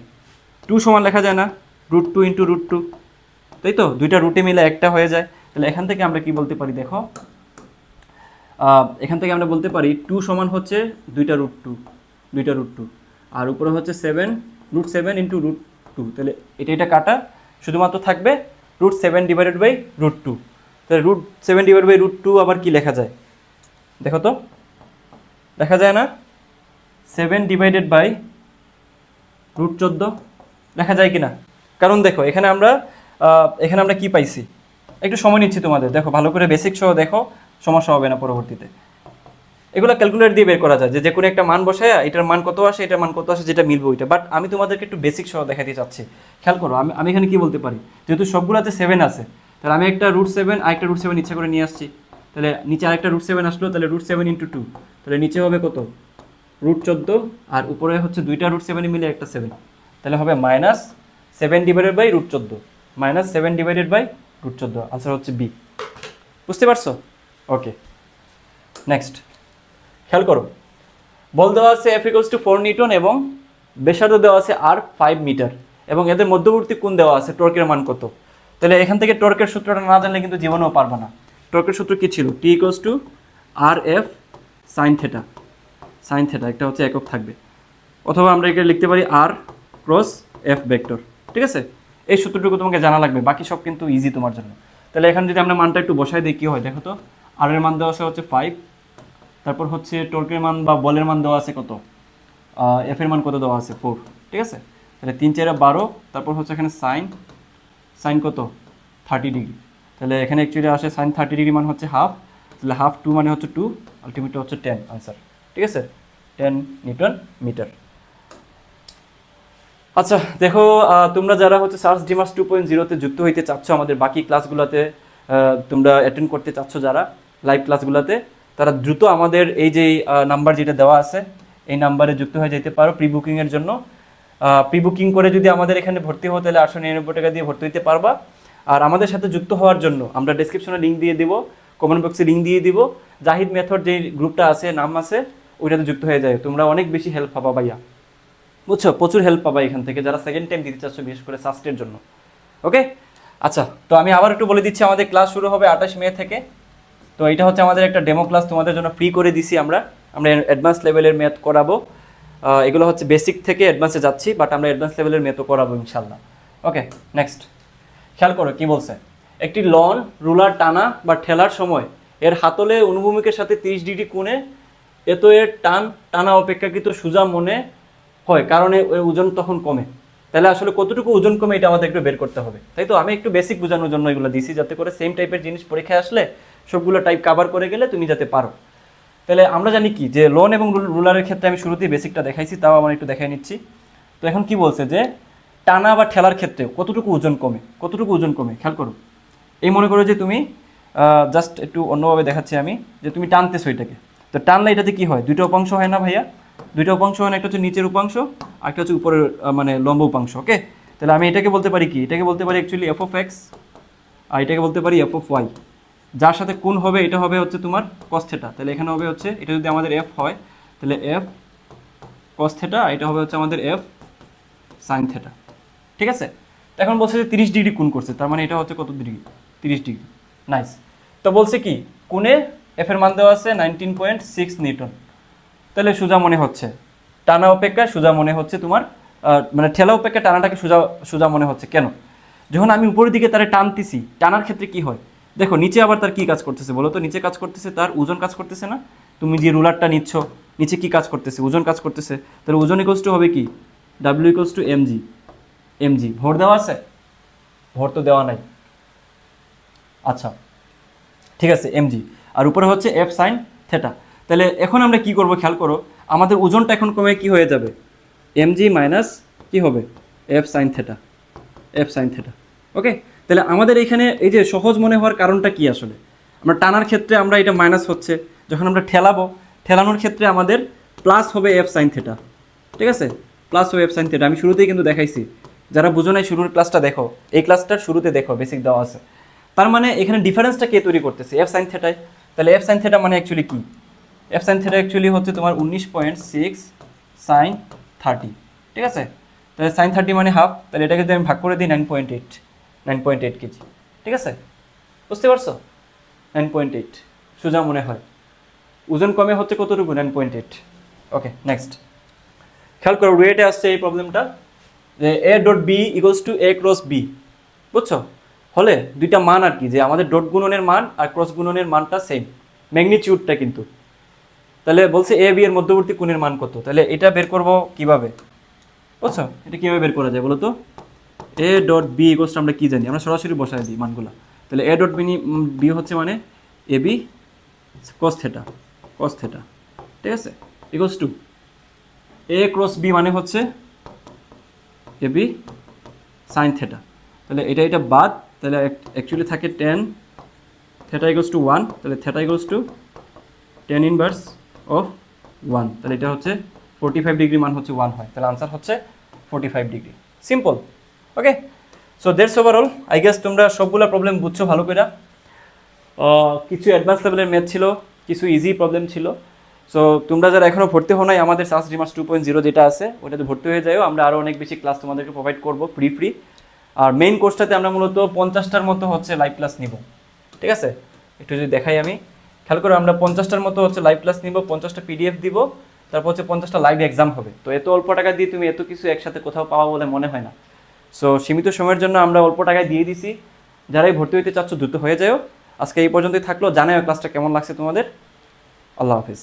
2 সমান লেখা যায় না √2 ইন্টু √2, তাই তো? দুইটা রুটে মিলে একটা হয়ে যায়, তাহলে এখান থেকে আমরা কি বলতে পারি দেখো, এখান থেকে আমরা বলতে পারি 2 সমান হচ্ছে দুইটা √2, আর উপরে হচ্ছে √7 ইন্টু √2, তাহলে এটা কাটা শুধুমাত্র থাকবে √7 ডিভাইডেড বাই √2, তাহলে √7 ডিভাইড বাই √2 আবার কি লেখা যায় দেখো তো, দেখা যায় না 7 ডিভাইডেড বাই √14 লেখা যায় কিনা? কারণ দেখো এখানে আমরা কি পাইছি, একটু সময় নিচ্ছি তোমাদের, দেখো ভালো করে বেসিক সহ দেখো, সমস্যা হবে না পরবর্তীতে। এগুলো ক্যালকুলেটর দিয়ে বের করা যায়, যে কোনো একটা মান বসায় এটার মান কত আসে, এটার মান কত আসে, যেটা মিলবে ওইটা, বাট আমি তোমাদেরকে একটু বেসিক সহ দেখাতে চাচ্ছি। খেয়াল করো আমি এখানে কি বলতে পারি, যেহেতু সবগুলোতে 7 আছে, তাহলে আমি একটা √7 আরেকটা √7 ইচ্ছা করে নিয়ে আসছি, তাহলে নিচে আরেকটা √7 আসলো, তাহলে √7 ইন্টু 2, তাহলে নিচে হবে কত √14, আর উপরে হচ্ছে দুইটা √7 মিলে একটা 7, তাহলে হবে -7 divided by √14, -7 divided by √14, answer হচ্ছে বি। বুঝতে পারছো? ওকে, নেক্সট খেয়াল করো, বল দেওয়া আছে F = 4 নিউটন এবং ব্যাসার্ধ দেওয়া আছে R 5 মিটার, এবং এদের মধ্যবর্তী কোণ দেওয়া আছে, টর্কের মান কত। তাহলে এখান থেকে টর্কের সূত্রটা না জানলে কিন্তু জীবনেও পারবে না। টর্কের সূত্র কী ছিল? T equals to R F sine theta, sine theta একটা হচ্ছে একক থাকবে, অথবা আমরা এখানে লিখতে পারি আর ক্রস এফ ভেক্টর। ঠিক আছে, এই সূত্রটুকু তোমাকে জানা লাগবে, বাকি সব কিন্তু ইজি তোমার জন্য। তাহলে এখানে যদি আমরা মানটা একটু বসাই দিই কী হয় দেখো তো। আর এর মান দেওয়া আছে হচ্ছে 5, তারপর হচ্ছে টর্কের মান বা বলের মান দেওয়া আছে কত, এফ এর মান কত দেওয়া আছে 4। ঠিক আছে, তাহলে 3 4 12, তারপর হচ্ছে এখানে সাইন কত 30 ডিগ্রি। তাহলে এখানে অ্যাকচুয়ালি আসে সাইন 30 ডিগ্রি মান হচ্ছে হাফ, তাহলে হাফ 2 মানে হচ্ছে 2, আলটিমেটলি হচ্ছে 10 আনসার। ঠিক আছে, 10 নিউটন মিটার। আচ্ছা দেখো, তোমরা যারা হচ্ছে সার্চ ডিমার্স 2.0-তে যুক্ত হইতে চাচ্ছ, আমাদের বাকি ক্লাসগুলোতে তোমরা অ্যাটেন্ড করতে চাচ্ছ যারা লাইভ ক্লাসগুলোতে, তারা দ্রুত আমাদের এই যে নাম্বার যেটা দেওয়া আছে এই নাম্বারে যুক্ত হয়ে যেতে পারো প্রি বুকিংয়ের জন্য। প্রি বুকিং করে যদি আমাদের এখানে ভর্তি হও তাহলে 899 টাকা দিয়ে ভর্তি হতে পারবা। আর আমাদের সাথে যুক্ত হওয়ার জন্য আমরা ডেসক্রিপশনে লিঙ্ক দিয়ে দিব, কমেন্ট বক্সে লিঙ্ক দিয়ে দিব, জাহিদ মেথড যে গ্রুপটা আছে নাম আছে ওইটাতে যুক্ত হয়ে যায়, তোমরা অনেক বেশি হেল্প পাবা ভাইয়া, বুঝছো, প্রচুর হেল্প পাবা এখান থেকে যারা সেকেন্ড টাইম দিতে চাচ্ছ, বিশেষ করে সাস্টের জন্য। ওকে, আচ্ছা তো আমি আবার একটু বলে দিচ্ছি, আমাদের ক্লাস শুরু হবে 28 মে থেকে। তো এটা হচ্ছে আমাদের একটা ডেমো ক্লাস তোমাদের জন্য ফ্রি করে দিছি আমরা অ্যাডভান্স লেভেলের ম্যাথ করাবো। এগুলো হচ্ছে বেসিক থেকে অ্যাডভান্সে যাচ্ছি, বাট আমরা অ্যাডভান্স লেভেলের ম্যাথও করাবো ইনশাল্লাহ। ওকে নেক্সট, খেয়াল করো কি বলছে। একটি লন রুলার টানা বা ঠেলার সময় এর হাতলে অনুভূমিকের সাথে 30 ডিগ্রি কোণে এত এর টানা অপেক্ষাকৃত সোজা মনে হয়, কারণে এর ওজন তখন কমে। তাহলে আসলে কতটুকু ওজন কমে এটা আমাদের একটু বের করতে হবে, তাই তো। আমি একটু বেসিক বোঝানোর জন্য এগুলো দিছি, যাতে করে সেম টাইপের জিনিস পরীক্ষায় আসলে সবগুলো টাইপ কভার করে গেলে তুমি যাতে পারো। তাহলে আমরা জানি কি যে লন এবং রুলারের ক্ষেত্রে আমি শুরুতেই বেসিকটা দেখাইছি, তাও আমার একটু দেখাই নিচ্ছি। তো এখন কি বলছে যে টানা বা ঠেলার ক্ষেত্রে কতটুকু ওজন কমে, কতটুকু ওজন কমে খেয়াল করো। এই মনে করো যে তুমি জাস্ট একটু অন্যভাবে দেখাচ্ছি আমি, যে তুমি টানতেছো এটাকে, তো টানলে এটাতে কি হয়, দুইটা উপাংশ হয় না ভাইয়া, দুইটা উপাংশ হয় না, একটা হচ্ছে নিচের উপাংশ আর একটা হচ্ছে উপরের মানে লম্ব উপাংশ। ওকে, তাহলে আমি এটাকে বলতে পারি কি, এটাকে বলতে পারি অ্যাকচুয়ালি এফ অফ এক্স, আর এটাকে বলতে পারি এফ অফ ওয়াই। যার সাথে কোণ হবে এটা হবে হচ্ছে তোমার কস থেটা, তাহলে এখানে হবে হচ্ছে এটা যদি আমাদের এফ হয় তাহলে এফ কস থেটা, আর এটা হবে হচ্ছে আমাদের এফ সাইন থেটা। ঠিক আছে, এখন বলছে যে 30 ডিগ্রি কোণ করছে, তার মানে এটা হচ্ছে কত ডিগ্রি, 30 ডিগ্রি। নাইস। তো বলছে কি কোণে এফ এর মান দেওয়া আছে 19.6 নিউটন। তাহলে সোজা মনে হচ্ছে, টানা অপেক্ষা সোজা মনে হচ্ছে তোমার, মানে ঠেলা অপেক্ষা টানাটাকে সোজা মনে হচ্ছে। কেন? যখন আমি উপরের দিকে তারে টানতেছি, টানার ক্ষেত্রে কি হয় দেখো, নিচে আবার তার কি কাজ করতেছে বলো তো, নিচে কাজ করতেছে তার ওজন কাজ করতেছে না। তুমি যে রুলারটা নিচ্ছ নিচে কি কাজ করতেছে, ওজন কাজ করতেছে। তাহলে ওজন ইকুয়ালস টু হবে কি, ডাব্লিউ ইকুয়ালস টু এমজি। ভর দেওয়া আছে? ভর তো দেওয়া নাই। আচ্ছা ঠিক আছে, এমজি, আর উপরে হচ্ছে এফ সাইন থেটা। তাহলে এখন আমরা কি করব খেয়াল করো, আমাদের ওজনটা এখন কমে কি হয়ে যাবে, এমজি মাইনাস কি হবে, F sine theta, F sine theta. Okay, তাহলে আমাদের এখানে এই যে সহজ মনে হওয়ার কারণটা কি, আসলে আমরা টানার ক্ষেত্রে আমরা এটা মাইনাস হচ্ছে, যখন আমরা ঠেলানোর ক্ষেত্রে আমাদের প্লাস হবে এফ সাইন থেটা। ঠিক আছে, প্লাস হবে এফ সাইন থেটা। আমি শুরুতেই কিন্তু দেখাইছি, যারা বুঝো নাই শুরুর ক্লাসটা দেখো, এই ক্লাসটার শুরুতে দেখো বেসিক দেওয়া আছে। তার মানে এখানে ডিফারেন্সটা কে তৈরি করতেছে, এফ সাইন থেটায়। তাহলে এফ সাইন থেটা মানে অ্যাকচুয়ালি কি, এফ সাইন থেটা অ্যাকচুয়ালি হচ্ছে তোমার 19.6 সাইন 30। ঠিক আছে, তাহলে সাইন 30 মানে হাফ, তাহলে এটাকে যদি আমি ভাগ করে দিই 9.8 কেজি। ঠিক আছে, বুঝতে পারছো, 9.8 সোজা মনে হয়, ওজন কমে হচ্ছে কতটুকু, 9.8। ওকে নেক্সট, খেয়াল করো রুয়েটে আসছে এই প্রবলেমটা, যে A dot B equals to A cross B. বুঝছো, হলে দুইটা মান আর কি, যে আমাদের ডট গুণনের মান আর ক্রস গুণনের মানটা সেম, ম্যাগনিটিউডটা কিন্তু। তাহলে বলছে এ বি এর মধ্যবর্তী কোণের মান কত, তাহলে এটা বের করব কিভাবে, বুঝছো, এটা কীভাবে বের করা যায় বলো তো। A dot B equals to আমরা কী জানি, আমরা সরাসরি বসাই দিই মানগুলো। তাহলে এ ডট বি হচ্ছে মানে এ বি কস থেটা, ঠিক আছে, equals to A cross B মানে হচ্ছে এ বি সাইন থেটা। তাহলে এটা বাদ, তাহলে অ্যাকচুয়ালি থাকে টেন থেটা ইকুয়ালস টু 1, তাহলে theta equals to tan inverse of 1, তাহলে এটা হচ্ছে 45 ডিগ্রি মান হচ্ছে 1 হয়, তাহলে আনসার হচ্ছে 45 degree. Simple. Okay, so that's overall. I guess তোমরা সবগুলো প্রবলেম বুঝছো ভালো করে। কিছু অ্যাডভান্স লেভেলের ম্যাথ ছিল, কিছু ইজি প্রবলেম ছিল। সো তোমরা যারা এখনও ভর্তি হো নাই আমাদের সার্চ ডিমার্স 2.0 যেটা আছে ওটাতে ভর্তি হয়ে যাও, আমরা আরও অনেক বেশি ক্লাস তোমাদেরকে প্রোভাইড করবো ফ্রি। আর মেইন কোর্সটাতে আমরা মূলত 50টার মতো হচ্ছে লাইভ ক্লাস নিব। ঠিক আছে, একটু যদি দেখাই আমি, খেয়াল করে আমরা 50টার মতো হচ্ছে লাইভ ক্লাস নিব, 50টা পিডিএফ দিব, তারপর হচ্ছে 50টা লাইভ এক্সাম হবে। তো এত অল্প টাকা দিয়ে তুমি এত কিছু একসাথে কোথাও পাওয়া বলে মনে হয় না। সো সীমিত সময়ের জন্য আমরা অল্প টাকায় দিয়ে দিছি, যারাই ভর্তি হইতে চাচ্ছ দ্রুত হয়ে যাও। আজকে এই পর্যন্তই থাকলো, জানাও ক্লাসটা কেমন লাগছে তোমাদের। আল্লাহ হাফিজ।